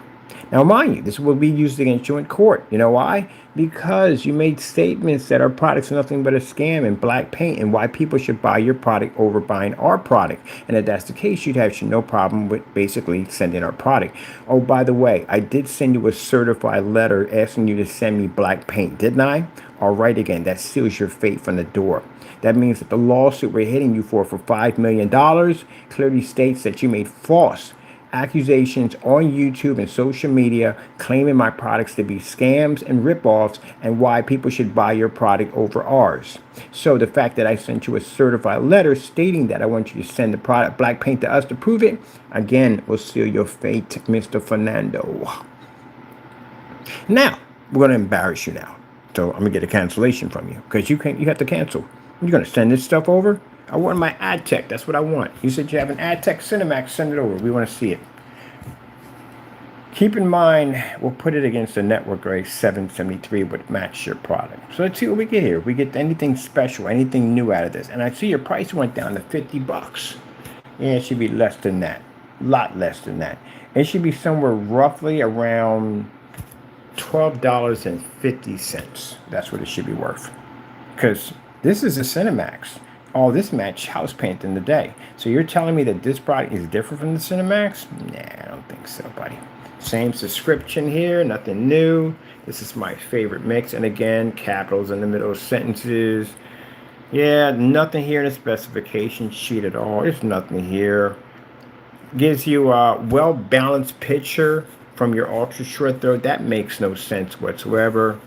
Now, mind you, this will be used against you in court. You know why? Because you made statements that our product's nothing but a scam and black paint, and why people should buy your product over buying our product. And if that's the case, you'd have no problem with basically sending our product. Oh, by the way, I did send you a certified letter asking you to send me black paint, didn't I? All right, again, that seals your fate from the door. That means that the lawsuit we're hitting you for $5 million clearly states that you made false accusations on YouTube and social media claiming my products to be scams and ripoffs, and why people should buy your product over ours. So the fact that I sent you a certified letter stating that I want you to send the product black paint to us to prove it, again, will seal your fate, Mr. Fernando. Now, we're going to embarrass you now. So I'm going to get a cancellation from you because you have to cancel. You're going to send this stuff over? I want my ad tech. That's what I want. You said you have an ad tech Cinemax. Send it over. We want to see it. Keep in mind, we'll put it against the network grade 773 would match your product. So let's see what we get here. If we get anything special, anything new out of this. And I see your price went down to $50. Yeah, it should be less than that. A lot less than that. It should be somewhere roughly around $12.50. That's what it should be worth. Because this is a Cinemax. All this matched house paint in the day. So you're telling me that this product is different from the Cinemax? Nah, I don't think so, buddy. Same subscription here, nothing new. This is my favorite mix. And again, capitals in the middle of sentences. Yeah, nothing here in the specification sheet at all. There's nothing here. Gives you a well-balanced picture from your ultra short throw. That makes no sense whatsoever.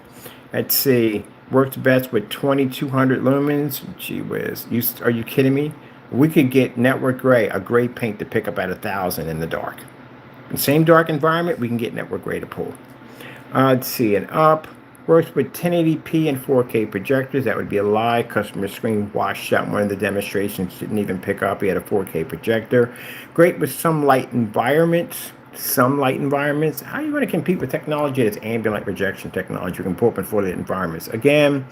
Let's see. Works best with 2200 lumens. Gee whiz. Are you kidding me? We could get network gray, a gray paint to pick up at 1,000 in the dark. In the same dark environment, we can get network gray to pull. Let's see. And up. Works with 1080p and 4K projectors. That would be a lie. Customer screen washed out one of the demonstrations. Didn't even pick up. He had a 4K projector. Great with some light environments. How are you going to compete with technology that's ambient light rejection technology? You can pull up in 4K environments. Again,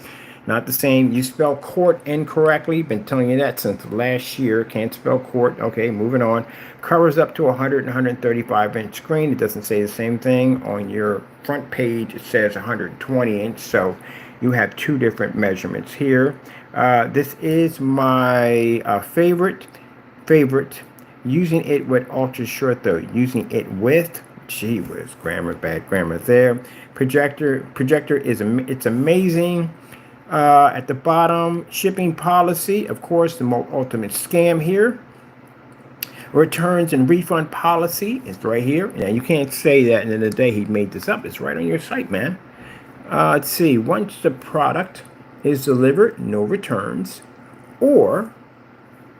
not the same. You spell court incorrectly. Been telling you that since last year. Can't spell court. Okay, moving on. Covers up to 100 and 135 inch screen. It doesn't say the same thing. On your front page, it says 120 inch. So you have two different measurements here. This is my favorite. Using it with ultra short though. Using it with, gee whiz, bad grammar there. Projector is it's amazing. At the bottom, shipping policy, of course, the ultimate scam here. Returns and refund policy is right here. Now, you can't say that, and then the day he made this up. It's right on your site, man. Let's see. Once the product is delivered, no returns or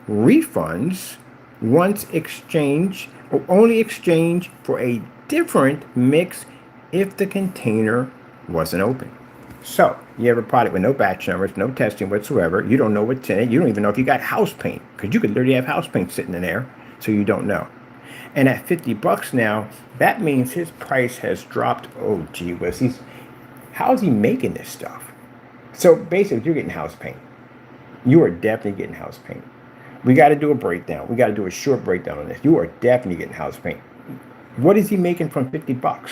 refunds. Once exchange, or only exchange for a different mix if the container wasn't open. So, you have a product with no batch numbers, no testing whatsoever. You don't know what's in it. You don't even know if you got house paint, because you could literally have house paint sitting in there, so you don't know. And at $50 now, that means his price has dropped. Oh, gee whiz. How's he making this stuff? So, basically, you're getting house paint. You are definitely getting house paint. We got to do a breakdown. We got to do a short breakdown on this. You are definitely getting house paint. What is he making from $50?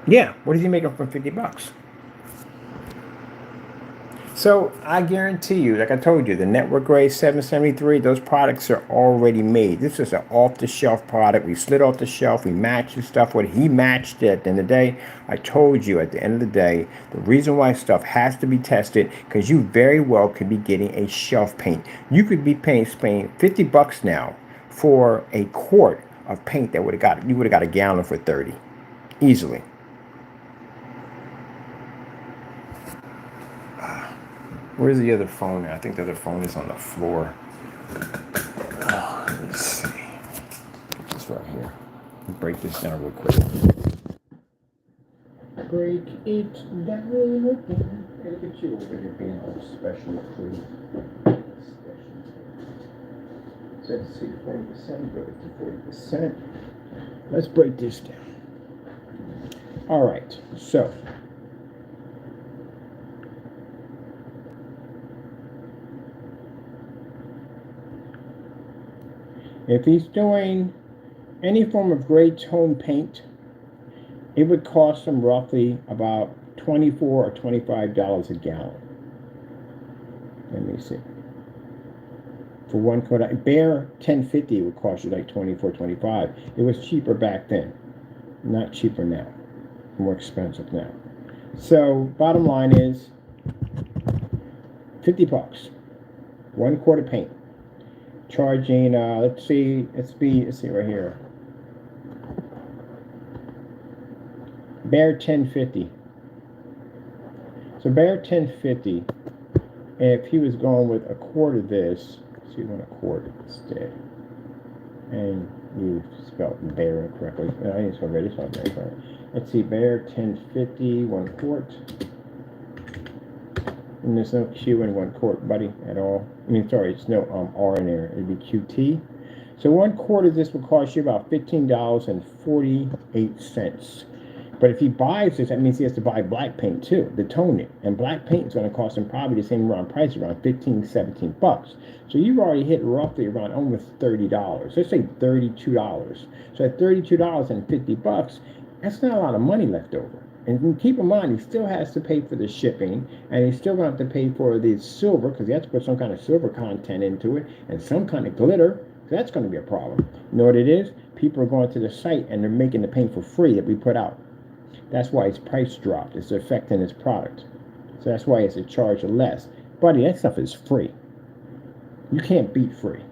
Yeah, what is he making from $50? So I guarantee you, like I told you, the network grade 773, those products are already made. This is an off-the-shelf product. We slid off the shelf. We matched the stuff. What he matched it. At the end of the day, I told you at the end of the day, the reason why stuff has to be tested, because you very well could be getting a shelf paint. You could be paying $50 now for a quart of paint that you would have got a gallon for 30 easily. Where's the other phone now? I think the other phone is on the floor. Let's see. It's right here. Break this down real quick. Break it down again. Hey, look at you over here being all special free. So let's see, 40%, go to 40%. Let's break this down. All right, so. If he's doing any form of gray tone paint, it would cost him roughly about $24 or $25 a gallon. Let me see. For 1 quart, bare 1050 would cost you like 24, 25. It was cheaper back then, not cheaper now, more expensive now. So bottom line is, $50, 1 quart of paint, charging. Let's see right here. Bare 1050. So bare 1050. If he was going with a quart of this, so you want a quart instead, and you spelled bare incorrectly. I didn't spell bare. This one very correct. Let's see, bare 1050, 1 quart. And there's no Q in 1 quart, buddy, at all. I mean, sorry, it's no R in there. It'd be QT. So 1 quart of this will cost you about $15.48. But if he buys this, that means he has to buy black paint too, to tone it. And black paint is going to cost him probably the same around price, around 15, 17 bucks. So you've already hit roughly around almost $30. Let's say $32. So at $32 and 50 bucks, that's not a lot of money left over. And keep in mind, he still has to pay for the shipping, and he's still going to have to pay for the silver, because he has to put some kind of silver content into it, and some kind of glitter. So that's going to be a problem. You know what it is? People are going to the site, and they're making the paint for free that we put out. That's why his price dropped. It's affecting his product. So that's why it's a charge of less. Buddy, that stuff is free. You can't beat free.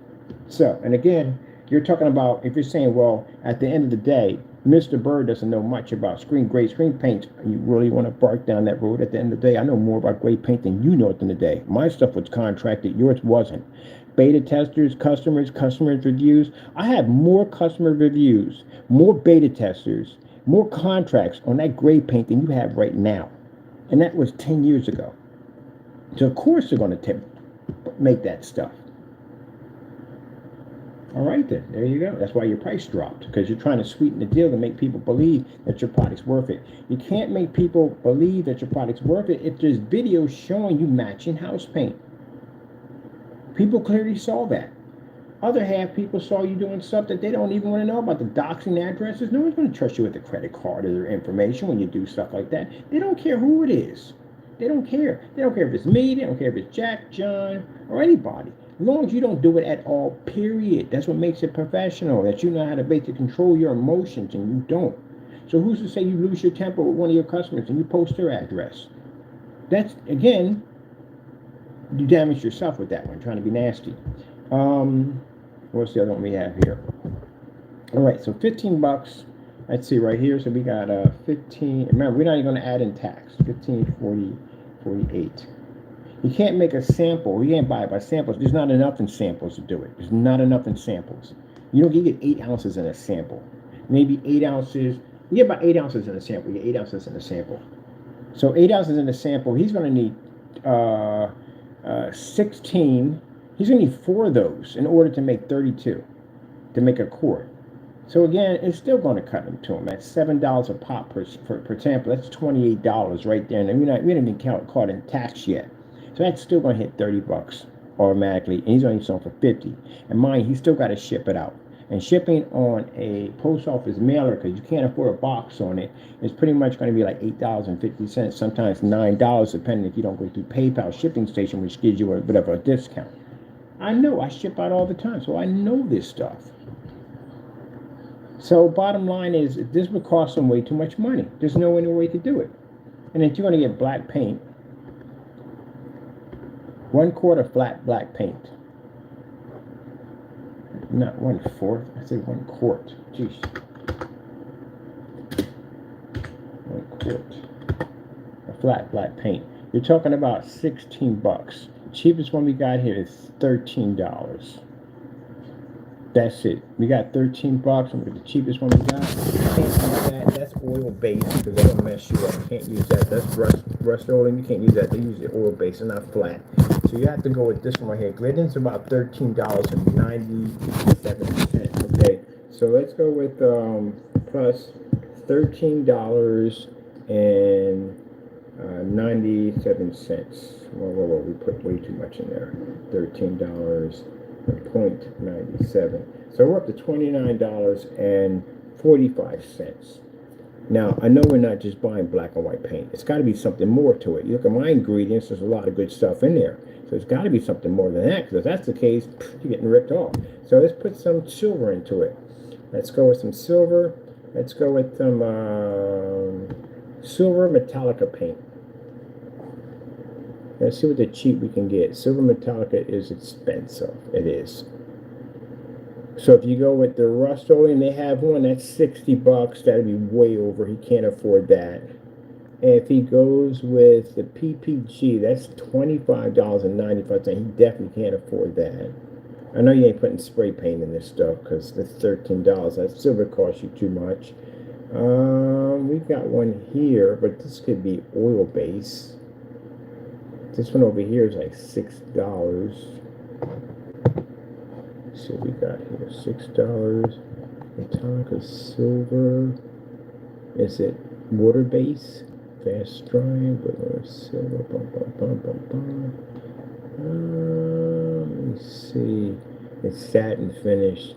So, and again, you're talking about, if you're saying, well, at the end of the day, Mr. Bird doesn't know much about gray screen paint, and you really want to bark down that road. At the end of the day, I know more about gray paint than you know at the end of the day. My stuff was contracted, yours wasn't. Beta testers, customers reviews. I have more customer reviews, more beta testers, more contracts on that gray paint than you have right now. And that was 10 years ago. So of course they're going to make that stuff. All right then, there you go. That's why your price dropped, because you're trying to sweeten the deal to make people believe that your product's worth it. You can't make people believe that your product's worth it if there's videos showing you matching house paint. People clearly saw that. Other half people saw you doing stuff that they don't even want to know about, the doxing addresses. No one's going to trust you with a credit card or their information when you do stuff like that. They don't care who it is. They don't care. They don't care if it's me. They don't care if it's Jack, John, or anybody. As long as you don't do it at all, period. That's what makes it professional, that you know how to basically control your emotions, and you don't. So who's to say you lose your temper with one of your customers and you post their address? That's, again, you damage yourself with that one, trying to be nasty. What's the other one we have here? All right, so 15 bucks. Let's see right here. So we got 15. Remember, we're not even going to add in tax. 15, 40, 48. You can't make a sample. You can't buy it by samples. There's not enough in samples to do it. There's not enough in samples. You get 8 ounces in a sample. Maybe 8 ounces. You get about 8 ounces in a sample. You get 8 ounces in a sample. So 8 ounces in a sample. He's going to need 16. He's going to need 4 of those in order to make 32, to make a quart. So again, it's still going to cut them to him. That's $7 a pop per sample. That's $28 right there. And we haven't even caught in tax yet. So that's still going to hit 30 bucks automatically. And he's only selling for 50. And mind, he's still got to ship it out. And shipping on a post office mailer, because you can't afford a box on it, is pretty much going to be like $8.50, sometimes $9, depending if you don't go through PayPal shipping station, which gives you a bit of a discount. I know, I ship out all the time, so I know this stuff. So bottom line is, this would cost them way too much money. There's no other way to do it. And if you're going to get black paint, 1 quart of flat black paint. Not 1/4, I said 1 quart. Jeez. 1 quart of flat black paint. You're talking about 16 bucks. Cheapest one we got here is $13. That's it. We got 13 bucks. I'm the cheapest one we got. Can't use that. That's oil based, because that'll mess you up. You can't use that. That's rust oiling. You can't use that. They use the oil based and not flat. So you have to go with this one right here. Glidden's about $13.97. Okay. So let's go with plus $13.97. Whoa. We put way too much in there. $13.97. So we're up to $29.45. Now, I know we're not just buying black and white paint. It's got to be something more to it. You look at my ingredients, there's a lot of good stuff in there. So it's got to be something more than that, because if that's the case, you're getting ripped off. So let's put some silver into it. Let's go with some silver. Let's go with some silver Metallica paint. Let's see what the cheap we can get. Silver Metallica is expensive. It is. So if you go with the Rust-Oleum, they have one that's $60. That'd be way over. He can't afford that. And if he goes with the PPG, that's $25.95. He definitely can't afford that. I know you ain't putting spray paint in this stuff because it's $13. That silver costs you too much. We got one here, but this could be oil base. This one over here is like $6. So we got here $6. Metallica silver. Is it water base? Fast drying with silver. Let me see. It's satin finish.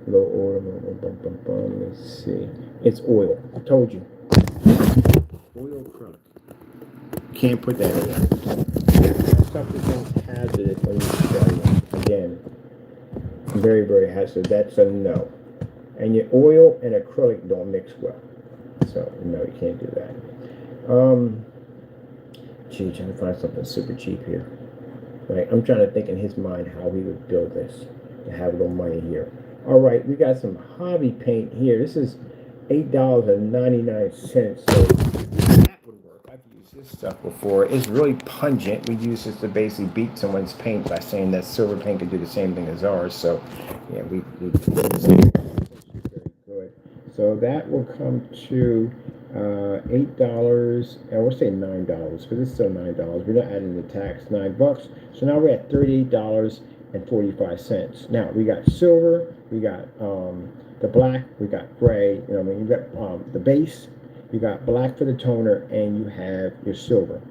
Low oil. Let me see. It's oil. I told you. Oil acrylic. Can't put that in there. That stuff becomes hazardous when you spray it. Again, very, very hazardous. That's a no. And your oil and acrylic don't mix well. So, no, you can't do that. Gee, trying to find something super cheap here. Right, I'm trying to think in his mind how he would build this to have a little money here. All right, we got some hobby paint here. This is $8.99. So that would work. I've used this stuff before. It's really pungent. We use this to basically beat someone's paint by saying that silver paint could do the same thing as ours. So, yeah, we very good. So that will come to $8, and we'll say $9 because it's still $9. We're not adding the tax, $9. So now we're at $38.45. Now we got silver, we got the black, we got gray. You know, what I mean, you got the base, you got black for the toner, and you have your silver.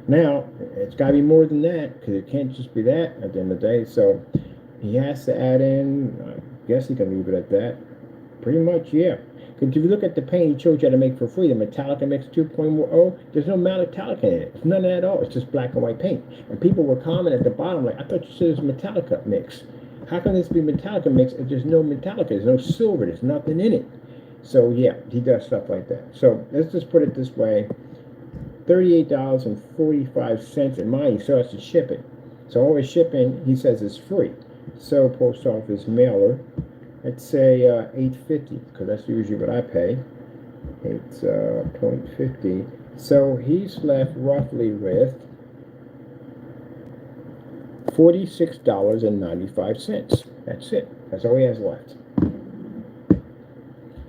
Now it's got to be more than that because it can't just be that at the end of the day. So he has to add in. I guess he can leave it at that. Pretty much, yeah. Because if you look at the paint he showed you how to make for free, the Metallica Mix 2.0, there's no Metallica in it. It's none of that at all. It's just black and white paint. And people were commenting at the bottom, like, I thought you said it was Metallica Mix. How can this be Metallica Mix if there's no Metallica? There's no silver. There's nothing in it. So, yeah, he does stuff like that. So, let's just put it this way. $38.45, and mind he still has to ship it. So, all his shipping, he says, is free. So, post office mailer. Let's say $8.50 because that's usually what I pay. $8.50. So he's left roughly with $46.95. That's it. That's all he has left.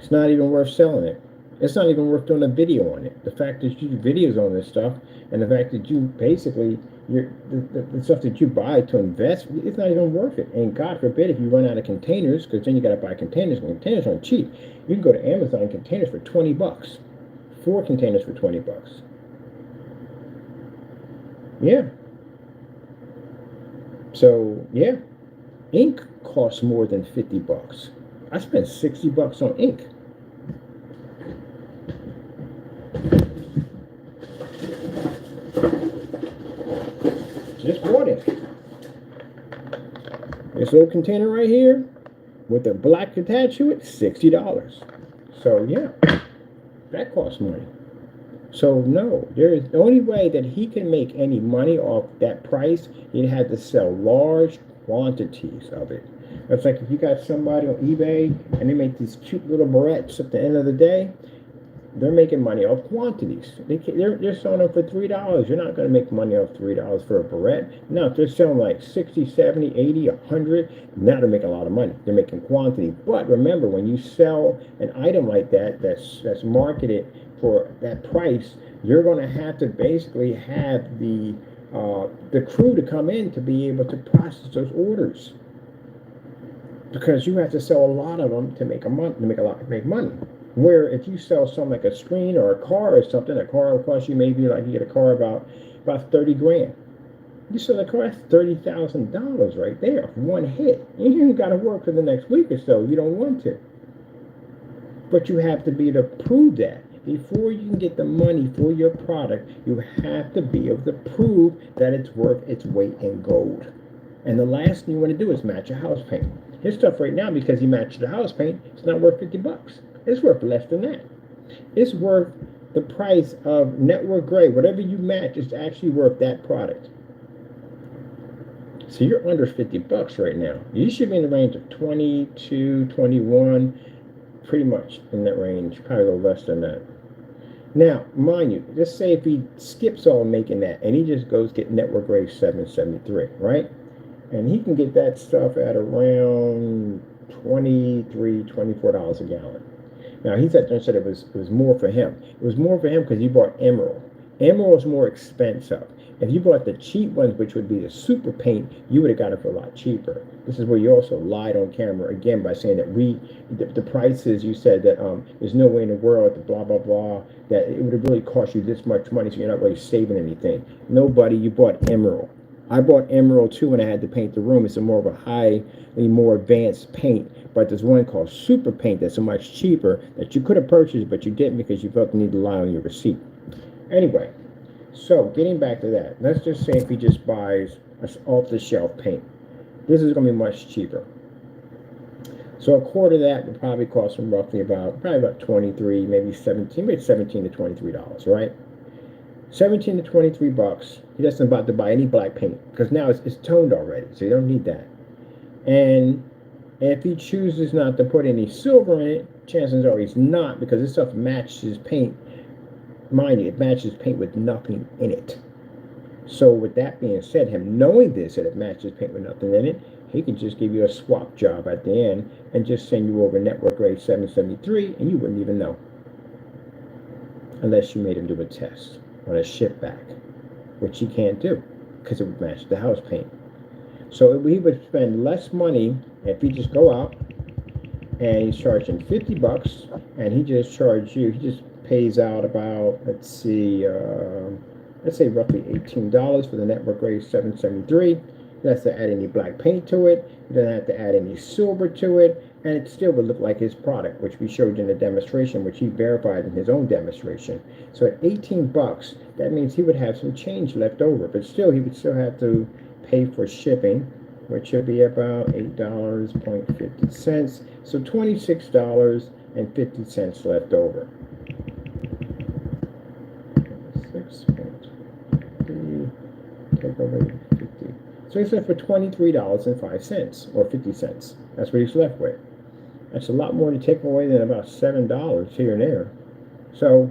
It's not even worth selling it. It's not even worth doing a video on it. The fact that you do videos on this stuff, and the fact that you basically the stuff that you buy to invest, it's not even worth it. And God forbid if you run out of containers, because then you got to buy containers, and containers aren't cheap. You can go to Amazon and containers for $20. 4 containers for $20. Yeah. So yeah, ink costs more than $50. I spent $60 on ink. Just bought it. This little container right here with the black attached to it, $60. So yeah, that costs money. So no, there is the only way that he can make any money off that price, he'd have to sell large quantities of it. It's like if you got somebody on eBay and they make these cute little barrettes at the end of the day, they're making money off quantities. They're selling them for $3. You're not going to make money off $3 for a barrette. No, if they're selling like 60, 70, 80, 100, now they're making a lot of money. They're making quantity. But remember, when you sell an item like that, that's marketed for that price, you're going to have to basically have the crew to come in to be able to process those orders, because you have to sell a lot of them to make make money. Where if you sell something like a screen or a car or something, a car will cost you maybe, like you get a car about 30 grand. You saw the car, that's $30,000 right there, one hit. You ain't got to work for the next week or so. You don't want to. But you have to be able to prove that. Before you can get the money for your product, you have to be able to prove that it's worth its weight in gold. And the last thing you want to do is match a house paint. His stuff right now, because he matched the house paint, it's not worth $50. It's worth less than that. It's worth the price of network gray. Whatever you match is actually worth that product. So you're under $50 right now. You should be in the range of 22, 21, pretty much in that range, probably a little less than that. Now, mind you, just say if he skips all making that and he just goes get network gray 773, right? And he can get that stuff at around $23, $24 a gallon. Now, he sat there and said it was more for him. It was more for him because he bought Emerald. Emerald is more expensive. If you bought the cheap ones, which would be the super paint, you would have got it for a lot cheaper. This is where you also lied on camera again by saying that the prices, you said that there's no way in the world, the blah, blah, blah, that it would have really cost you this much money, so you're not really saving anything. Nobody, you bought Emerald. I bought Emerald too when I had to paint the room. It's a more of a more advanced paint. But there's one called Super Paint that's so much cheaper that you could have purchased, but you didn't because you felt the need to lie on your receipt. Anyway, so getting back to that, let's just say if he just buys off-the-shelf paint. This is going to be much cheaper. So a quart of that would probably cost him roughly about 23, maybe 17, maybe $17 to $23, right? 17 to 23 bucks. He doesn't about to buy any black paint because now it's toned already, so you don't need that. And if he chooses not to put any silver in it, chances are he's not, because this stuff matches paint. Mind you, it matches paint with nothing in it. So with that being said, him knowing this, that it matches paint with nothing in it, he can just give you a swap job at the end and just send you over network grade 773 and you wouldn't even know. Unless you made him do a test on a ship back, which he can't do because it would match the house paint. So he would spend less money if he just go out and he's charging $50 and he just charged you, he just pays out about, let's say roughly $18 for the network grade 773. He doesn't have to add any black paint to it. He doesn't have to add any silver to it. And it still would look like his product, which we showed you in the demonstration, which he verified in his own demonstration. So at $18, that means he would have some change left over. But still, he would still have to pay for shipping, which would be about $8.50. So $26.50 left over. 6.3, take away 50. So he's left for $23.05 or 50 cents. That's what he's left with. That's a lot more to take away than about $7 here and there. So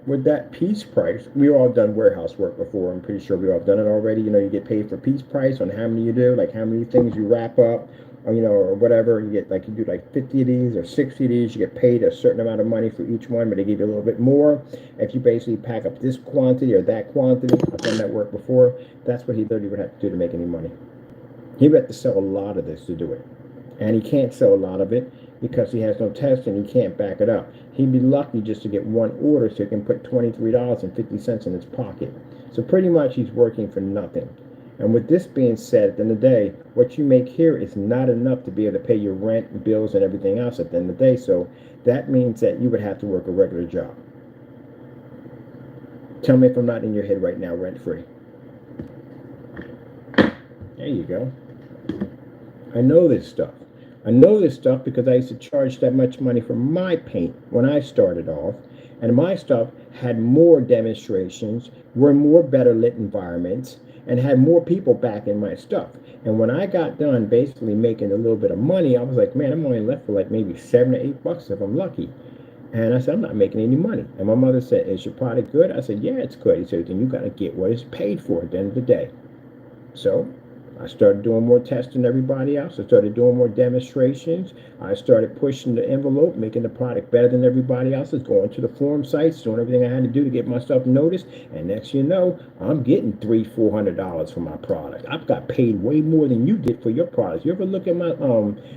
with that piece price, we've all done warehouse work before. I'm pretty sure we've all done it already. You know, you get paid for piece price on how many you do, like how many things you wrap up, or, you know, or whatever. You get like, you do like 50 of these or 60 of these, you get paid a certain amount of money for each one, but they give you a little bit more if you basically pack up this quantity or that quantity. I've done that work before. That's what he literally would have to do to make any money. He would have to sell a lot of this to do it. And he can't sell a lot of it because he has no test and he can't back it up. He'd be lucky just to get one order so he can put $23.50 in his pocket. So pretty much he's working for nothing. And with this being said, at the end of the day, what you make here is not enough to be able to pay your rent, bills, and everything else at the end of the day. So that means that you would have to work a regular job. Tell me if I'm not in your head right now, rent-free. There you go. I know this stuff. I know this stuff because I used to charge that much money for my paint when I started off. And my stuff had more demonstrations, were more better lit environments, and had more people backing my stuff. And when I got done basically making a little bit of money, I was like, man, I'm only left for like maybe $7 or $8 if I'm lucky. And I said, I'm not making any money. And my mother said, is your product good? I said, yeah, it's good. He said, then you got to get what it's paid for at the end of the day. So I started doing more tests than everybody else. I started doing more demonstrations. I started pushing the envelope, making the product better than everybody else's, going to the forum sites, doing everything I had to do to get myself noticed. And next you know, I'm getting $300, $400 for my product. I've got paid way more than you did for your product. You ever look at my,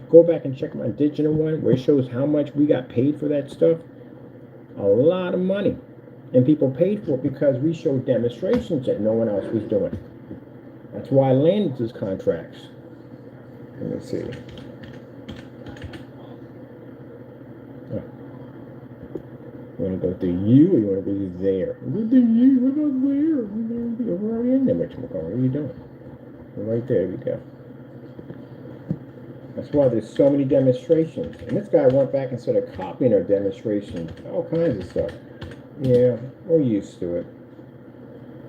go back and check my digital one where it shows how much we got paid for that stuff? A lot of money. And people paid for it because we showed demonstrations that no one else was doing. That's why I landed these contracts. Let me see. Oh, you want to go through you or you want to go through there? Go through you. We're not there. We're already in there, Mitch McCall. What are you doing? We're right there. We go. That's why there's so many demonstrations. And this guy went back and started copying our demonstration. All kinds of stuff. Yeah, we're used to it.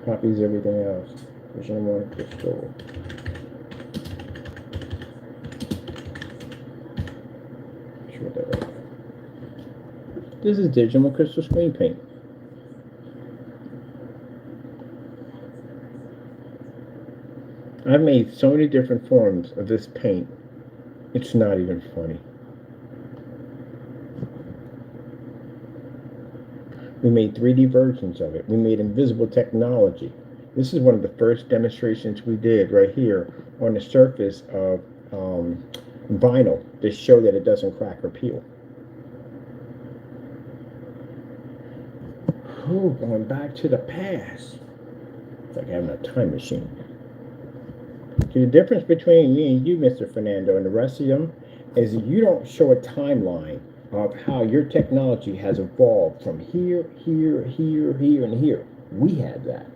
Copies everything else. Vision one crystal. Sure that right. This is digital crystal screen paint. I've made so many different forms of this paint. It's not even funny. We made 3D versions of it. We made invisible technology. This is one of the first demonstrations we did right here on the surface of vinyl to show that it doesn't crack or peel. Oh, going back to the past. It's like having a time machine. See, the difference between me and you, Mr. Fernando, and the rest of them is that you don't show a timeline of how your technology has evolved from here, here, here, here, and here. We had that.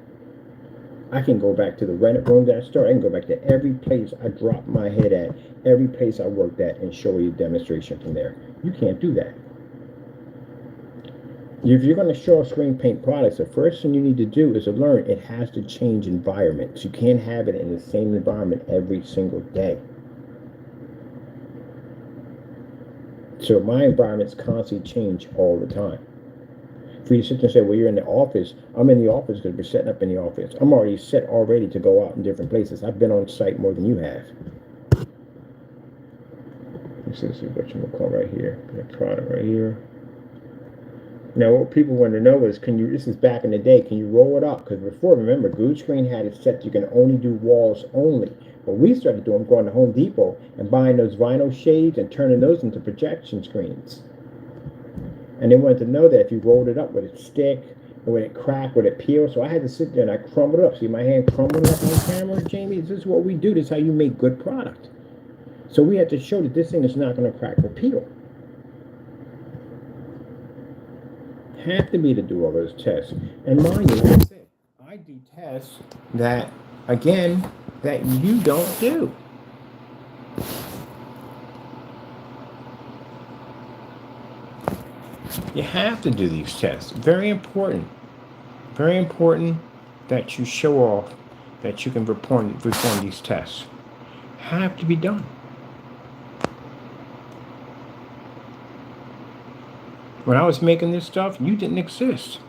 I can go back to the rented room that I started. I can go back to every place I dropped my head at, every place I worked at, and show you a demonstration from there. You can't do that. If you're going to show screen paint products, the first thing you need to do is to learn it has to change environments. You can't have it in the same environment every single day. So my environments constantly change all the time. For you to sit there and say, well, you're in the office. I'm in the office because we're setting up in the office. I'm already set already to go out in different places. I've been on site more than you have. This is what you will call right here. The product right here. Now, what people want to know is, this is back in the day, can you roll it up? Because before, remember, Good Screen had it set, you can only do walls only. What we started doing, going to Home Depot and buying those vinyl shades and turning those into projection screens. And they wanted to know that if you rolled it up, would it stick? Or would it crack? Would it peel? So I had to sit there and I crumbled it up. See my hand crumbling up on camera, Jamie? This is what we do. This is how you make good product. So we had to show that this thing is not going to crack or peel. Have to be to do all those tests. And mind you, like I said, I do tests that, again, that you don't do. You have to do these tests. Very important. Very important that you show off that you can perform these tests. Have to be done. When I was making this stuff, you didn't exist.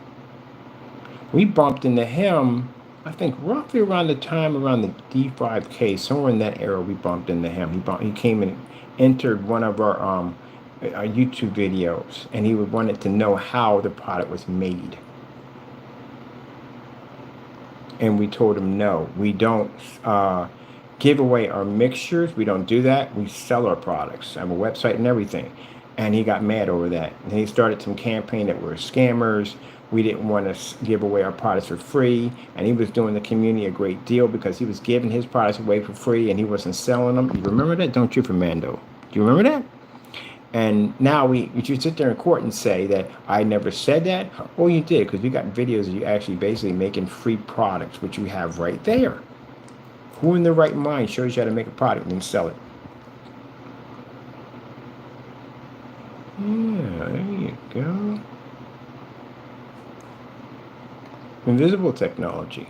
We bumped into him, I think roughly around the time around the D5K, somewhere in that era we bumped into him. He came and entered one of our YouTube videos, and he wanted to know how the product was made. And we told him, no, we don't give away our mixtures. We don't do that. We sell our products. I have a website and everything. And he got mad over that. And he started some campaign that we're scammers. We didn't want to give away our products for free. And he was doing the community a great deal because he was giving his products away for free and he wasn't selling them. You remember that, don't you, Fernando? Do you remember that? And now you sit there in court and say that I never said that. Oh, you did, because we got videos of you actually basically making free products, which you have right there. Who in their right mind shows you how to make a product and then sell it? Yeah, there you go. Invisible technology.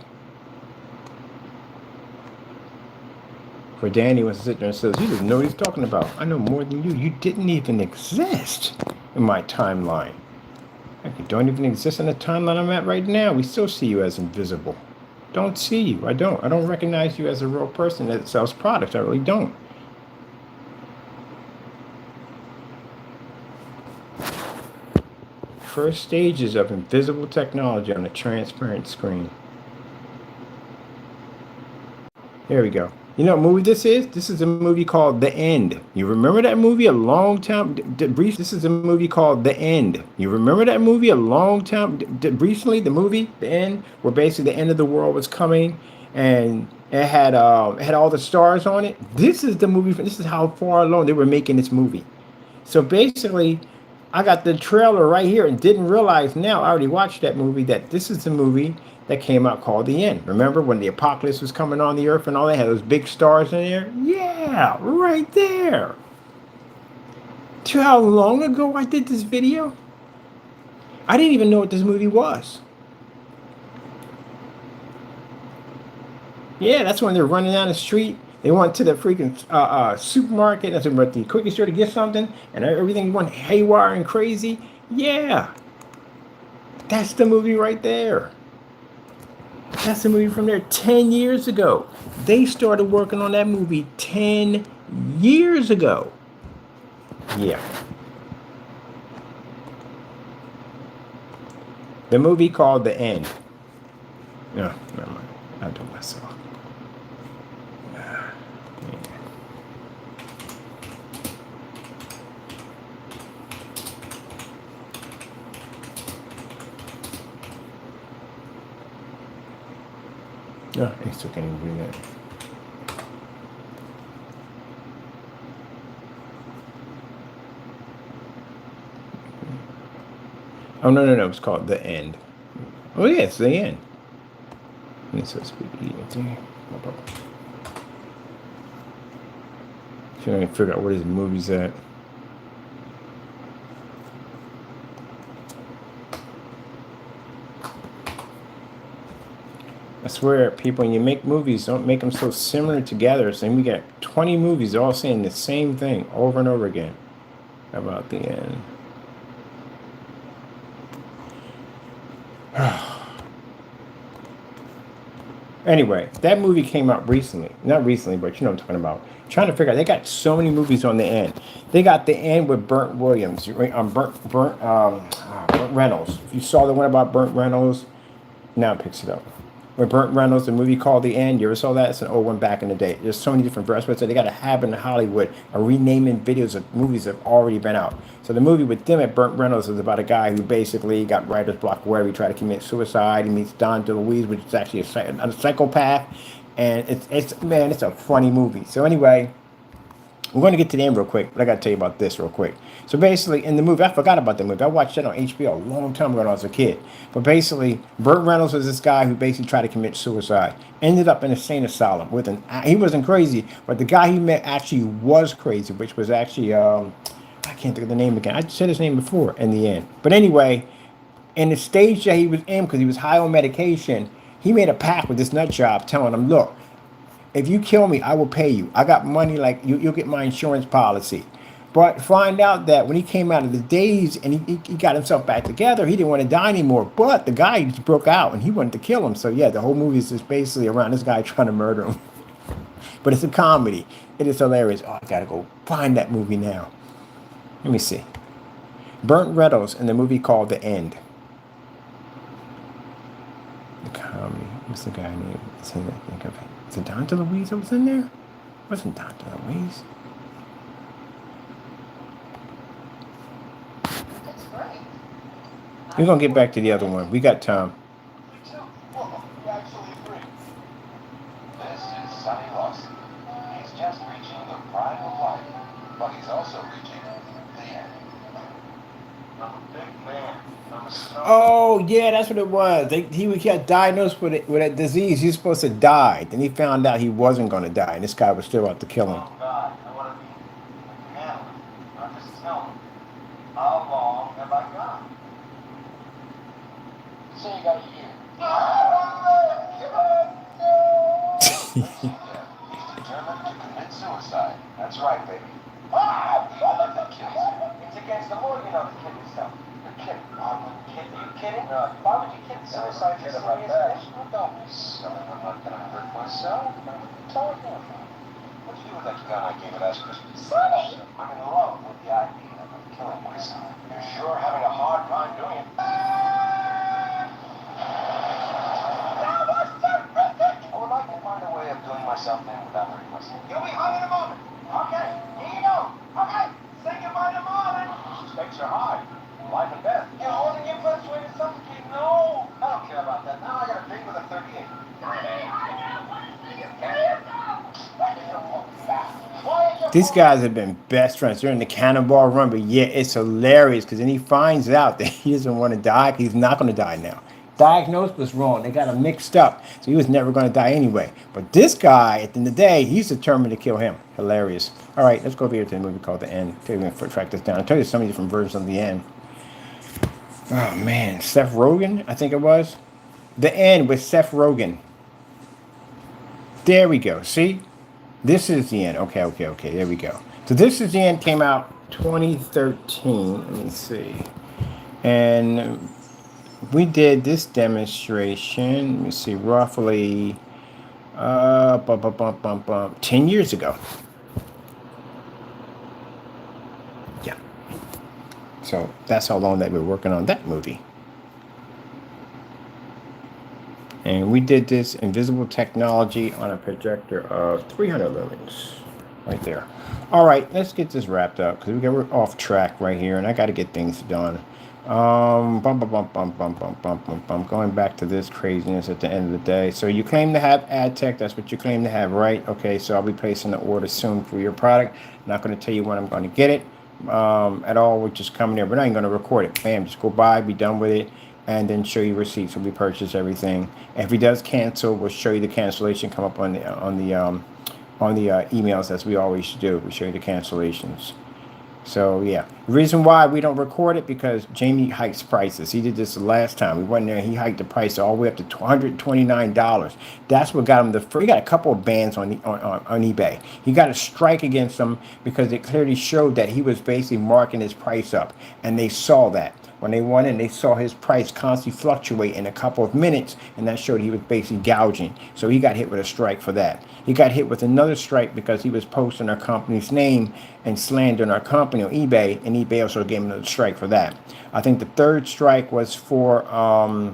For Danny wants to sit there and says, he doesn't know what he's talking about. I know more than you. You didn't even exist in my timeline. You don't even exist in the timeline I'm at right now. We still see you as invisible. Don't see you. I don't recognize you as a real person that sells products. I really don't. First stages of invisible technology on a transparent screen. There we go. You know what movie this is? This is a movie called The End. You remember that movie a long time? This is a movie called The End. You remember that movie a long time? Recently, the movie The End, where basically the end of the world was coming, and it had all the stars on it. This is the movie. This is how far along they were making this movie. So basically, I got the trailer right here and didn't realize now I already watched that movie that this is the movie that came out called The End. Remember when the apocalypse was coming on the earth and all they had those big stars in there? Yeah, right there. To how long ago I did this video? I didn't even know what this movie was. Yeah, that's when they're running down the street. They went to the freaking supermarket. That's about the quickly store to get something, and everything went haywire and crazy. Yeah, that's the movie right there. That's the movie from there 10 years ago. They started working on that movie 10 years ago. Yeah. The movie called The End. No, never mind. I do myself. No, I still can't even do that. Oh, no, no, no. It's called The End. Oh, yeah, it's The End. It's so speak. Trying to figure out where this movie's at. I swear, people, when you make movies, don't make them so similar together. So we got 20 movies all saying the same thing over and over again. How about The End? Anyway, that movie came out recently. Not recently, but you know what I'm talking about. Trying to figure out, they got so many movies on The End. They got The End with Burnt Williams, Burnt Reynolds. If you saw the one about Burnt Reynolds, now it picks it up. With Burnt Reynolds, the movie called The End. You ever saw that? It's an old one back in the day. There's so many different versions. So they got a habit in Hollywood of renaming videos of movies that have already been out. So the movie with them at Burnt Reynolds is about a guy who basically got writer's block where he tried to commit suicide. He meets Don DeLuise, which is actually a psychopath. And it's a funny movie. So anyway, we're going to get to the end real quick, but I got to tell you about this real quick. So basically, in the movie, I forgot about the movie. I watched it on HBO a long time ago when I was a kid. But basically, Burt Reynolds was this guy who basically tried to commit suicide. Ended up in a insane asylum with he wasn't crazy, but the guy he met actually was crazy, which was actually I can't think of the name again. I said his name before in the end. But anyway, in the stage that he was in, because he was high on medication, he made a pact with this nut job, telling him, "Look, if you kill me, I will pay you. I got money, like you'll get my insurance policy." But find out that when he came out of the daze and he got himself back together, he didn't want to die anymore. But the guy just broke out and he wanted to kill him. So yeah, the whole movie is just basically around this guy trying to murder him. But it's a comedy. It is hilarious. Oh, I gotta go find that movie now. Let me see. Burnt Reynolds in the movie called The End. The comedy. What's the guy name? Think of it. Is it Don DeLuise that was in there? It wasn't Don DeLuise. We're gonna get back to the other one. We got time. This is Sonny Lawson. He's just reaching the prime of life, but he's also reaching the end. I'm a big man. Oh yeah, that's what it was. He got diagnosed with a disease. He was supposed to die. Then he found out he wasn't gonna die, and this guy was still out to kill him. Oh God, I want to be a man. Not just tell me. How long have I got? Say you got a year. He's determined to commit suicide. That's right, baby. Even if it kills him. It's against the law, you know, to kill yourself. You're kidding. I wouldn't kid you. You kidding? Why would you kid? Suicide is a serious issue. Don't be silly. I'm not going to hurt myself. What are you talking about? What'd you do with that gun I gave you last Christmas? Sonny! I'm in love with the idea of killing myself. You're sure having a hard time doing it. I would like to find a way of doing myself in without hurting myself. You'll be hung in a moment. Okay, here you go. Okay, say goodbye to morning. Stakes are high. Life and death. You're holding your breath, way to suffocate. No, I don't care about that. Now I got a date with a 38. These guys have been best friends. They're in the cannonball run, but yeah, it's hilarious because then he finds out that he doesn't want to die. He's not going to die now. Diagnosed was wrong. They got him mixed up, so he was never going to die anyway. But this guy, at the end of the day, he's determined to kill him. Hilarious. All right, let's go over here to the movie called The End. I'm going to track this down. I'll tell you some different versions of The End. Oh man, Seth Rogen, I think it was. The End with Seth Rogen. There we go. See? This is the end. Okay. There we go. So this is the end. Came out 2013. Let me see. And we did this demonstration. Let me see. Roughly 10 years ago. Yeah. So that's how long they've been working on that movie. And we did this invisible technology on a projector of 300 lumens. Right there. All right, let's get this wrapped up because we're off track right here, and I got to get things done. Going back to this craziness at the end of the day. So you claim to have ad tech. That's what you claim to have, right? Okay, so I'll be placing the order soon for your product. Not going to tell you when I'm going to get it at all. We're just coming there. We're not even going to record it. Bam, just go by, be done with it, and then show you receipts when we purchase everything. If he does cancel, we'll show you the cancellation come up on the emails, as we always do. We show you the cancellations. So yeah, the reason why we don't record it because Jamie hikes prices. He did this the last time. We went there. He hiked the price all the way up to $129. That's what got him the first. He got a couple of bans on eBay. He got a strike against them because it clearly showed that he was basically marking his price up, and they saw that. When they went in, they saw his price constantly fluctuate in a couple of minutes, and that showed he was basically gouging. So he got hit with a strike for that. He got hit with another strike because he was posting our company's name and slandering our company on eBay, and eBay also gave him a strike for that. I think the third strike was for the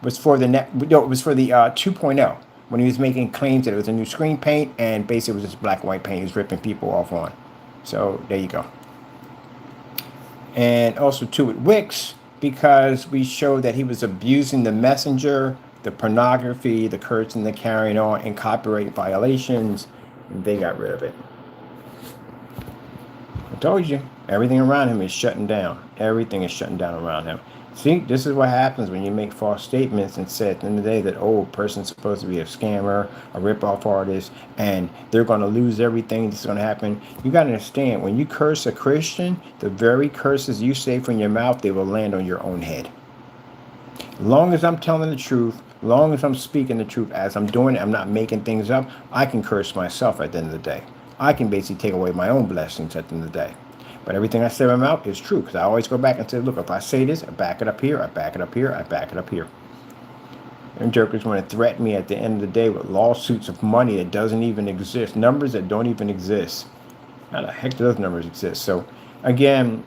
2.0 when he was making claims that it was a new screen paint, and basically it was just black and white paint he was ripping people off on. So there you go. And also too with Wix, because we showed that he was abusing the messenger, the pornography, the cursing, the carrying on, and copyright violations, and they got rid of it. I told you, everything around him is shutting down. Everything is shutting down around him. See, this is what happens when you make false statements and say at the end of the day that, oh, a person's supposed to be a scammer, a rip-off artist, and they're going to lose everything. This is going to happen. You got to understand, when you curse a Christian, the very curses you say from your mouth, they will land on your own head. As long as I'm telling the truth, as long as I'm speaking the truth, as I'm doing it, I'm not making things up, I can curse myself at the end of the day. I can basically take away my own blessings at the end of the day. But everything I say in my mouth is true, because I always go back and say, look, if I say this, I back it up here, I back it up here, I back it up here. And jokers want to threaten me at the end of the day with lawsuits of money that doesn't even exist, numbers that don't even exist. How the heck do those numbers exist? So, again,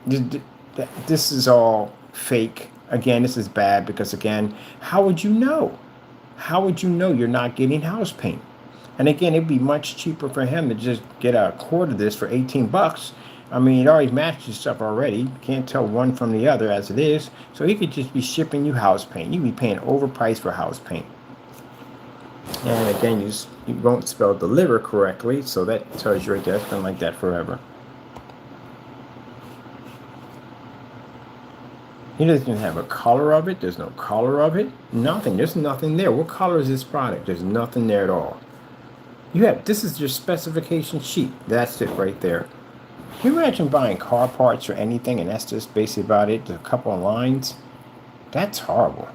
this is all fake. Again, this is bad because, again, how would you know? How would you know you're not getting house paint? And again, it'd be much cheaper for him to just get a quart of this for $18. I mean, it already matches stuff already. You can't tell one from the other as it is. So he could just be shipping you house paint. You'd be paying overpriced for house paint. And again, you won't spell deliver correctly. So that tells you right there, it's been like that forever. He doesn't even have a color of it. There's no color of it. Nothing. There's nothing there. What color is this product? There's nothing there at all. This is your specification sheet. That's it right there. Can you imagine buying car parts or anything, and that's just basically about it? There's a couple of lines. That's horrible.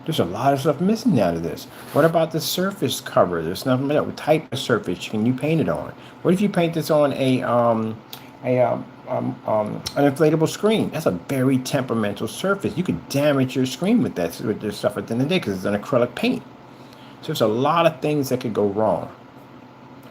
There's a lot of stuff missing out of this. What about the surface cover? There's nothing about what type of surface can you paint it on? What if you paint this on an inflatable screen? That's a very temperamental surface. You could damage your screen with this stuff at the end of the day because it's an acrylic paint. So there's a lot of things that could go wrong.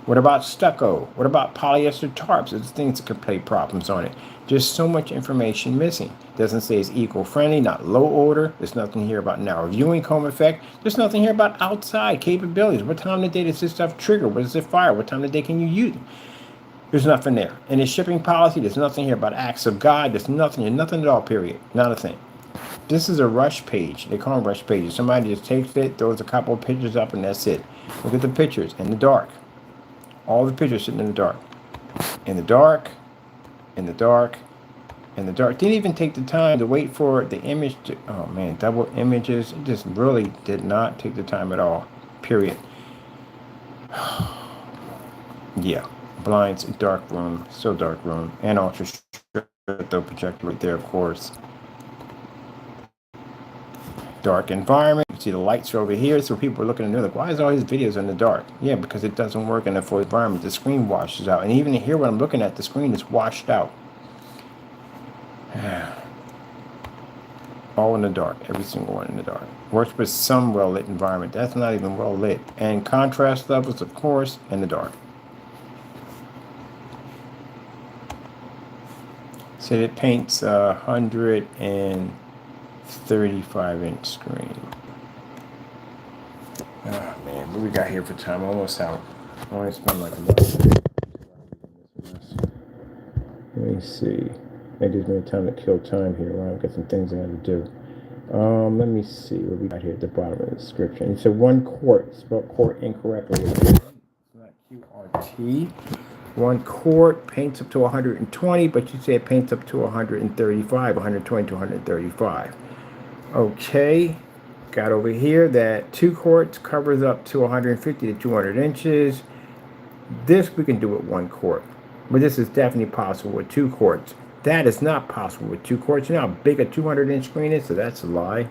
What about stucco? What about polyester tarps? There's things that could play problems on it. There's so much information missing. Doesn't say it's eco-friendly, not low odor. There's nothing here about narrow viewing comb effect. There's nothing here about outside capabilities. What time of the day does this stuff trigger? What does it fire? What time of the day can you use it? There's nothing there. In the shipping policy, there's nothing here about acts of God. There's nothing at all, period. Not a thing. This is a rush page. They call them rush pages. Somebody just takes it, throws a couple of pictures up, and that's it. Look at the pictures in the dark. All the pictures sitting in the dark. in the dark, in the dark, in the dark. Didn't even take the time to wait for the image to, oh man, double images. It just really did not take the time at all, period. Yeah, blinds, dark room, still dark room, and ultra the projector right there, of course. Dark environment. You see the lights are over here, so people are looking and they're like, why is all these videos in the dark? Yeah, because it doesn't work in a full environment. The screen washes out. And even here when I'm looking at, the screen is washed out. All in the dark, every single one in the dark. Works with some well-lit environment. That's not even well-lit. And contrast levels, of course, in the dark. So it paints 135-inch screen. Oh man, what we got here for time? Almost out. I only spent like a month. Let me see. It gives me time to kill time here. I've got some things I got to do. Let me see what we got here at the bottom of the description. It said 1 quart. Spelled quart incorrectly. It's not QRT. 1 quart paints up to 120, but you say it paints up to 135, 120 to 135. Okay. Got over here that 2 quarts covers up to 150 to 200 inches. This we can do with 1 quart, but this is definitely possible with 2 quarts. That is not possible with 2 quarts. You know how big a 200-inch screen is, so that's a lie.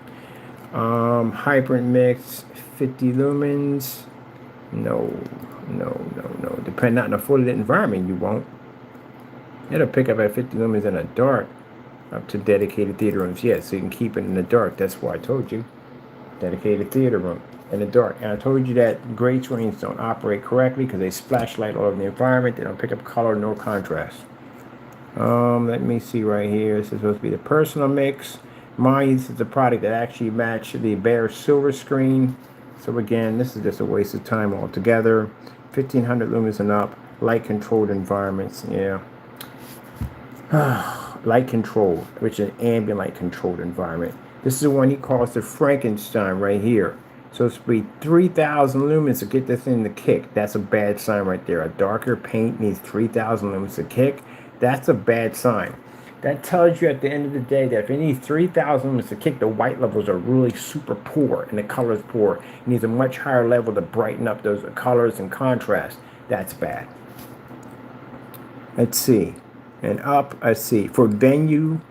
Hybrid mix, 50 lumens. No. Depending on the full lit environment, you won't. It'll pick up at 50 lumens in the dark up to dedicated theater rooms. Yes, so you can keep it in the dark. That's why I told you. Dedicated theater room in the dark. And I told you that gray screens don't operate correctly because they splash light all over the environment. They don't pick up color, no contrast. Let me see right here. This is supposed to be the personal mix. Mine, this is a product that actually matched the bare silver screen. So again, this is just a waste of time altogether. 1500 lumens and up. Light controlled environments. Yeah. Light controlled, which is an ambient light controlled environment. This is the one he calls the Frankenstein right here. So it's be 3000 lumens to get this thing to kick. That's a bad sign right there. A darker paint needs 3000 lumens to kick. That's a bad sign. That tells you at the end of the day that if it needs 3000 lumens to kick, the white levels are really super poor and the color is poor. It needs a much higher level to brighten up those colors and contrast. That's bad. Let's see. And up, let's see. For venue,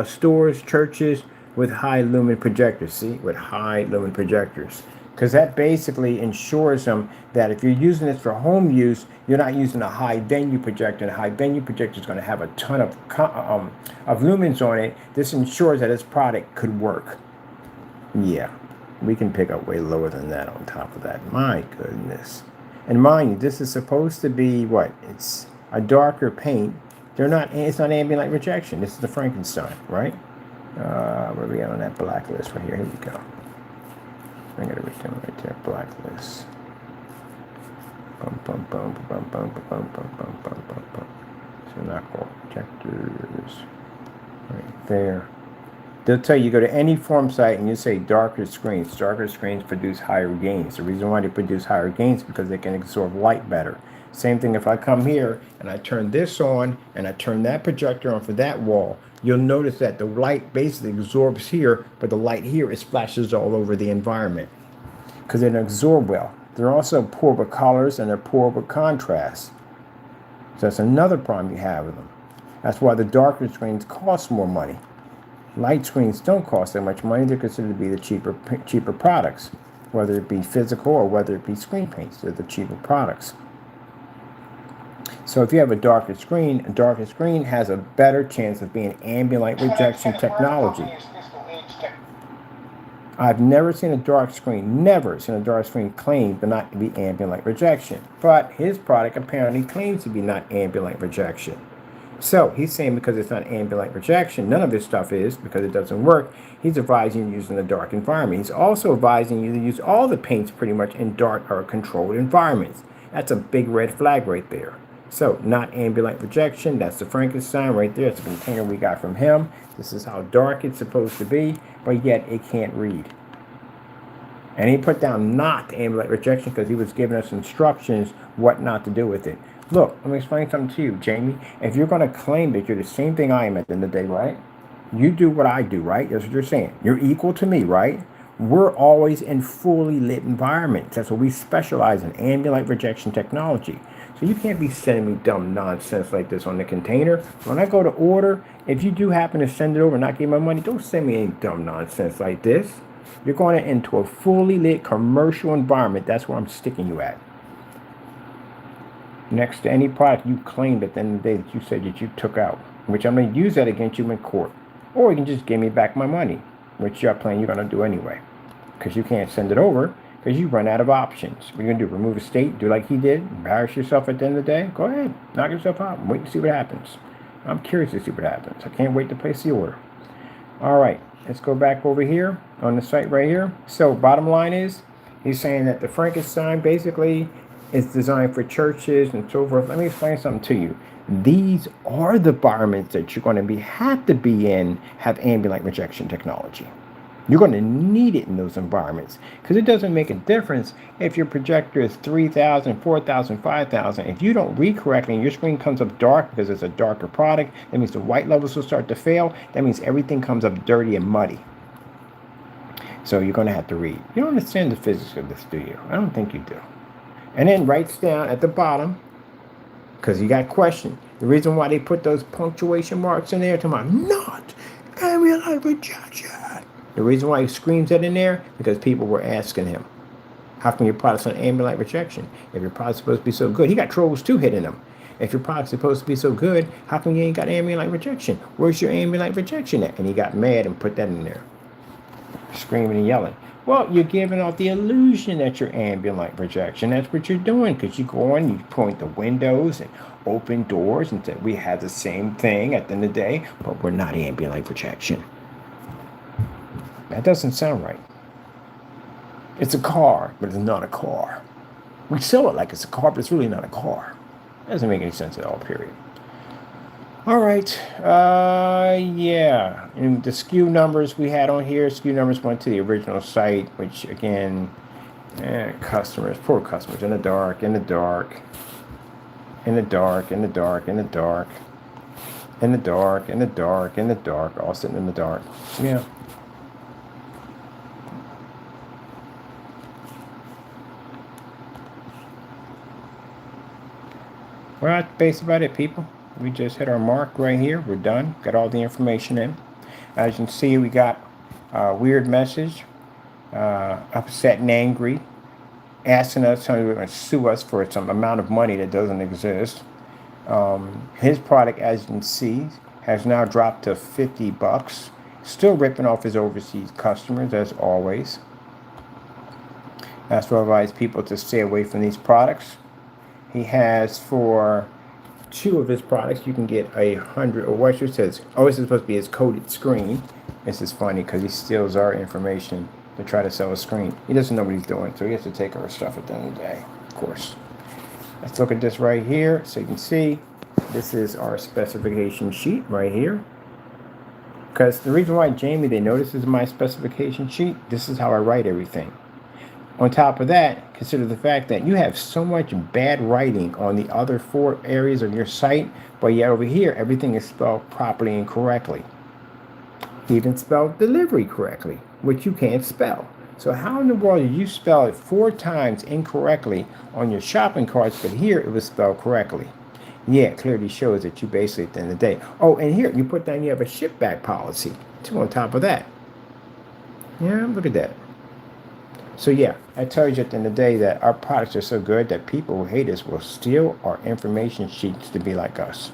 stores, churches with high lumen projectors. See, with high lumen projectors. Because that basically ensures them that if you're using this for home use, you're not using a high venue projector. And a high venue projector is going to have a ton of lumens on it. This ensures that this product could work. Yeah, we can pick up way lower than that on top of that. My goodness. And mind you, this is supposed to be what? It's a darker paint. It's not ambient light rejection. This is the Frankenstein, right? Where are we at on that blacklist right here? Here we go. Bring it everything right there. Blacklist. Bum bum bum bum bum bum bum bum bum bum bum. So not all projectors. Right there. They'll tell you go to any form site and you say darker screens. Darker screens produce higher gains. The reason why they produce higher gains is because they can absorb light better. Same thing if I come here and I turn this on and I turn that projector on for that wall, you'll notice that the light basically absorbs here, but the light here, it splashes all over the environment because they don't absorb well. They're also poor with colors and they're poor with contrast. So that's another problem you have with them. That's why the darker screens cost more money. Light screens don't cost that much money. They're considered to be the cheaper products, whether it be physical or whether it be screen paints. They're the cheaper products. So if you have a darker screen has a better chance of being ambient light rejection technology. I've never seen a dark screen claim to not be ambient light rejection. But his product apparently claims to be not ambient light rejection. So he's saying because it's not ambient light rejection, none of this stuff is, because it doesn't work, he's advising you using a dark environment. He's also advising you to use all the paints pretty much in dark or controlled environments. That's a big red flag right there. So, not ambient light rejection. That's the Frankenstein right there. It's a container we got from him. This is how dark it's supposed to be, but yet it can't read. And he put down not ambient light rejection because he was giving us instructions what not to do with it. Look, let me explain something to you, Jamie. If you're going to claim that you're the same thing I am at the end of the day, right? You do what I do, right? That's what you're saying. You're equal to me, right? We're always in fully lit environments. That's what we specialize in, ambient rejection technology. So you can't be sending me dumb nonsense like this on the container. When I go to order, if you do happen to send it over and not give my money, don't send me any dumb nonsense like this. You're going into a fully lit commercial environment. That's where I'm sticking you at. Next to any product you claimed at the end of the day that you said that you took out, which I'm going to use that against you in court. Or you can just give me back my money, which you're planning you're going to do anyway. Because you can't send it over because you run out of options. What are you going to do? Remove a state? Do like he did? Embarrass yourself at the end of the day? Go ahead. Knock yourself out. Wait to see what happens. I'm curious to see what happens. I can't wait to place the order. All right. Let's go back over here on the site right here. So bottom line is, he's saying that the Frankenstein basically is designed for churches and so forth. Let me explain something to you. These are the environments that you're going to have to be in, have ambient rejection technology. You're going to need it in those environments because it doesn't make a difference if your projector is 3,000, 4,000, 5,000. If you don't read correctly and your screen comes up dark because it's a darker product, that means the white levels will start to fail. That means everything comes up dirty and muddy. So you're going to have to read. You don't understand the physics of this, do you? I don't think you do. And then writes down at the bottom, because you got questioned, the reason why they put those punctuation marks in there to my not ambient rejection. The reason why he screams that in there, because people were asking him, how come your product's on ambient rejection? If your product's supposed to be so good, he got trolls too hitting him. If your product's supposed to be so good, how come you ain't got ambient rejection? Where's your ambient rejection at? And he got mad and put that in there, screaming and yelling. Well, you're giving off the illusion that you're ambient light projection. That's what you're doing, because you go on, you point the windows and open doors and say, we have the same thing at the end of the day, but we're not ambient light projection. That doesn't sound right. It's a car, but it's not a car. We sell it like it's a car, but it's really not a car. That doesn't make any sense at all, period. All right, yeah, and the SKU numbers we had on here, SKU numbers went to the original site, which again, customers, poor customers, in the dark, in the dark, in the dark, in the dark, in the dark, in the dark, in the dark, in the dark, all sitting in the dark, yeah. Well, that's basically about it, people. We just hit our mark right here. We're done. Got all the information in. As you can see, we got a weird message, upset and angry, asking us, telling us to sue us for some amount of money that doesn't exist. His product, as you can see, has now dropped to $50. Still ripping off his overseas customers, as always. That's why I advise people to stay away from these products. He has for 2 of his products, you can get 100, or what it says, oh, this is supposed to be his coded screen. This is funny because he steals our information to try to sell a screen. He doesn't know what he's doing, so he has to take our stuff at the end of the day, of course. Let's look at this right here so you can see. This is our specification sheet right here. Because the reason why, Jamie, they know this is my specification sheet, this is how I write everything. On top of that, consider the fact that you have so much bad writing on the other 4 areas of your site, but yet over here, everything is spelled properly and correctly. Even spelled delivery correctly, which you can't spell. So how in the world did you spell it 4 times incorrectly on your shopping carts, but here it was spelled correctly? Yeah, it clearly shows that you basically, at the end of the day. Oh, and here, you put down you have a ship back policy, too, on top of that. Yeah, look at that. So yeah, that tells you at the end of the day that our products are so good that people who hate us will steal our information sheets to be like us.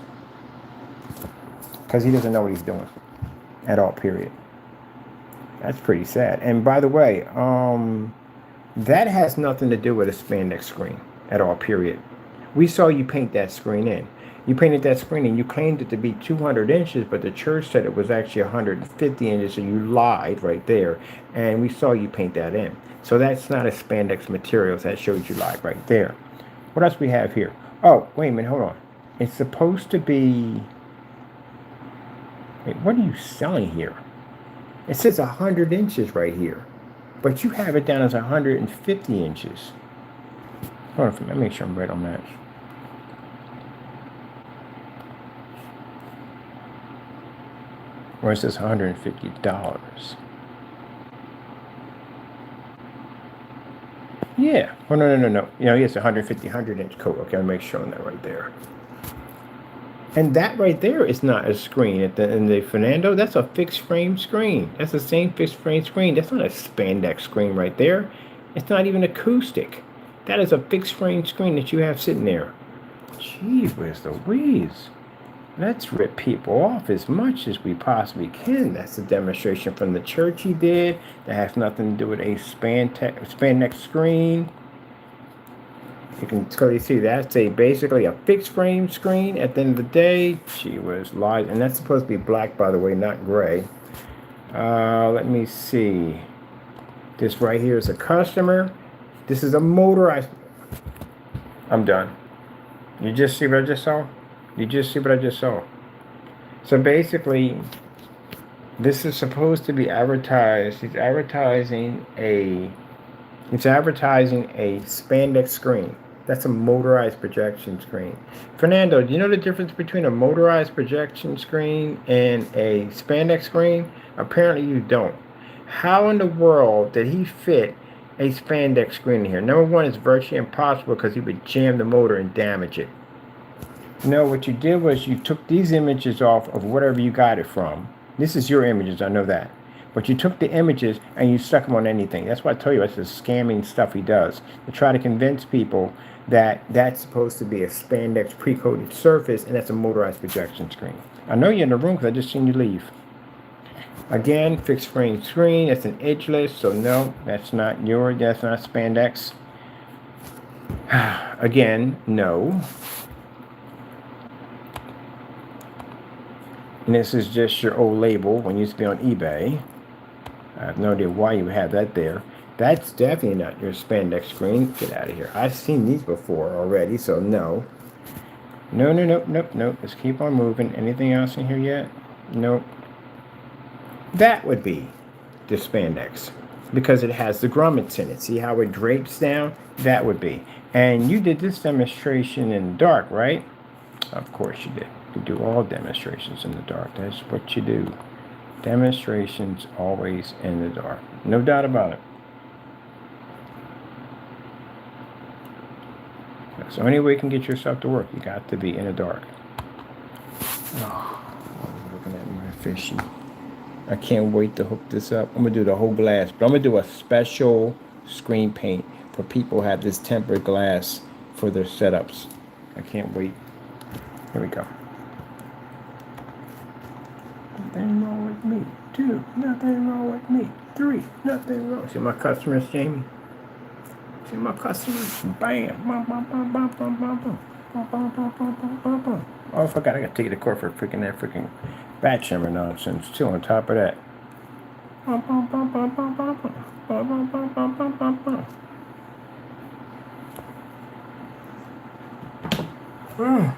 Because he doesn't know what he's doing at all, period. That's pretty sad. And by the way, that has nothing to do with a spandex screen at all, period. We saw you paint that screen in. You painted that screen and you claimed it to be 200 inches, but the church said it was actually 150 inches, so you lied right there. And we saw you paint that in. So that's not a spandex material. That shows you lied right there. What else we have here? Oh, wait a minute, hold on. It's supposed to be... Wait, what are you selling here? It says 100 inches right here, but you have it down as 150 inches. Hold on, let me make sure I'm right on that. Or it says $150. Yeah. Oh, no. Yes, 150, 100-inch coat. Okay, I'll make sure on that right there. And that right there is not a screen. In the Fernando, that's a fixed frame screen. That's the same fixed frame screen. That's not a spandex screen right there. It's not even acoustic. That is a fixed frame screen that you have sitting there. Gee whiz Louise. Let's rip people off as much as we possibly can. That's a demonstration from the church he did. That has nothing to do with a spandex screen. You can clearly see that's basically a fixed frame screen at the end of the day. She was live, and that's supposed to be black, by the way, not gray. Let me see. This right here is a customer. This is a motorized. I'm done. You just see what I just saw? You just see what I just saw? So basically, this is supposed to be advertised. It's advertising a spandex screen. That's a motorized projection screen. Fernando, do you know the difference between a motorized projection screen and a spandex screen? Apparently you don't. How in the world did he fit a spandex screen in here? Number one, it's virtually impossible because he would jam the motor and damage it. No, what you did was you took these images off of whatever you got it from. This is your images, I know that. But you took the images and you stuck them on anything. That's why I tell you that's the scamming stuff he does. To try to convince people that that's supposed to be a spandex pre-coated surface and that's a motorized projection screen. I know you're in the room because I just seen you leave. Again, fixed frame screen. That's an edgeless, so no, that's not yours. That's not spandex. Again, no. And this is just your old label when you used to be on eBay. I have no idea why you would have that there. That's definitely not your spandex screen. Get out of here. I've seen these before already, so no. No. Let's keep on moving. Anything else in here yet? Nope. That would be the spandex because it has the grommets in it. See how it drapes down? That would be. And you did this demonstration in the dark, right? Of course you did. You do all demonstrations in the dark. That's what you do. Demonstrations always in the dark. No doubt about it. That's the only way you can get yourself to work. You got to be in the dark. Oh, I'm looking at my fishy. I can't wait to hook this up. I'm going to do the whole glass. But I'm going to do a special screen paint for people who have this tempered glass for their setups. I can't wait. Here we go. Nothing wrong with me. 2, nothing wrong with me. 3, nothing wrong. See my customers, Jamie? See my customers? Bam. Bum, bum, bum, bum, bum, bum, bum. Bum, bum, bum, bum, bum, bum, bum. Oh, I forgot. I got to take you to court for that freaking bat shimmer nonsense, too, on top of that. Bum, bum, bum, bum, bum, bum, bum. Bum, bum, bum, bum, bum, bum, bum.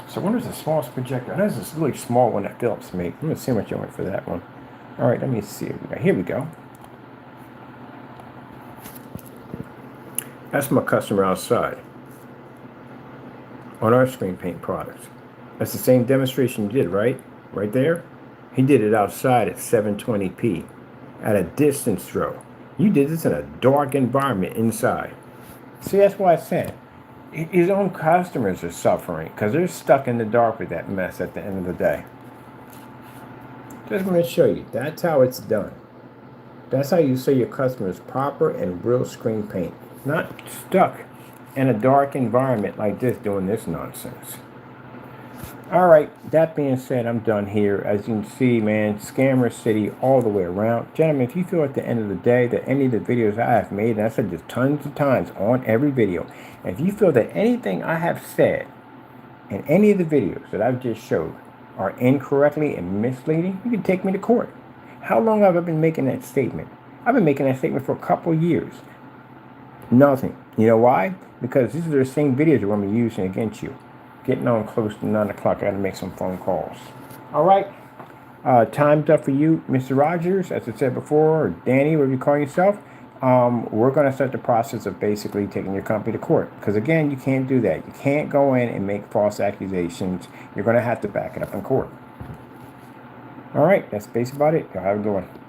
So when is the smallest projector? There's this really small one that Philips made. I'm going to see how much you went for that one. All right, let me see. Here we go. That's my customer outside on our screen paint products. That's the same demonstration you did, right? Right there? He did it outside at 720p at a distance throw. You did this in a dark environment inside. See, that's why I said his own customers are suffering because they're stuck in the dark with that mess at the end of the day. Just want to show you. That's how it's done. That's how you say your customer is proper and real screen paint. Not stuck in a dark environment like this doing this nonsense. All right, that being said, I'm done here. As you can see, man, Scammer City all the way around. Gentlemen, if you feel at the end of the day that any of the videos I have made, and I said this tons of times on every video, if you feel that anything I have said in any of the videos that I've just showed are incorrectly and misleading, you can take me to court. How long have I been making that statement? I've been making that statement for a couple of years. Nothing. You know why? Because these are the same videos that I'm going to be using against you. Getting on close to 9 o'clock. I got to make some phone calls. All right. Time's up for you, Mr. Rogers, as I said before, or Danny, whatever you call yourself. We're going to start the process of basically taking your company to court. Because, again, you can't do that. You can't go in and make false accusations. You're going to have to back it up in court. All right, that's basically about it. Y'all have a good one.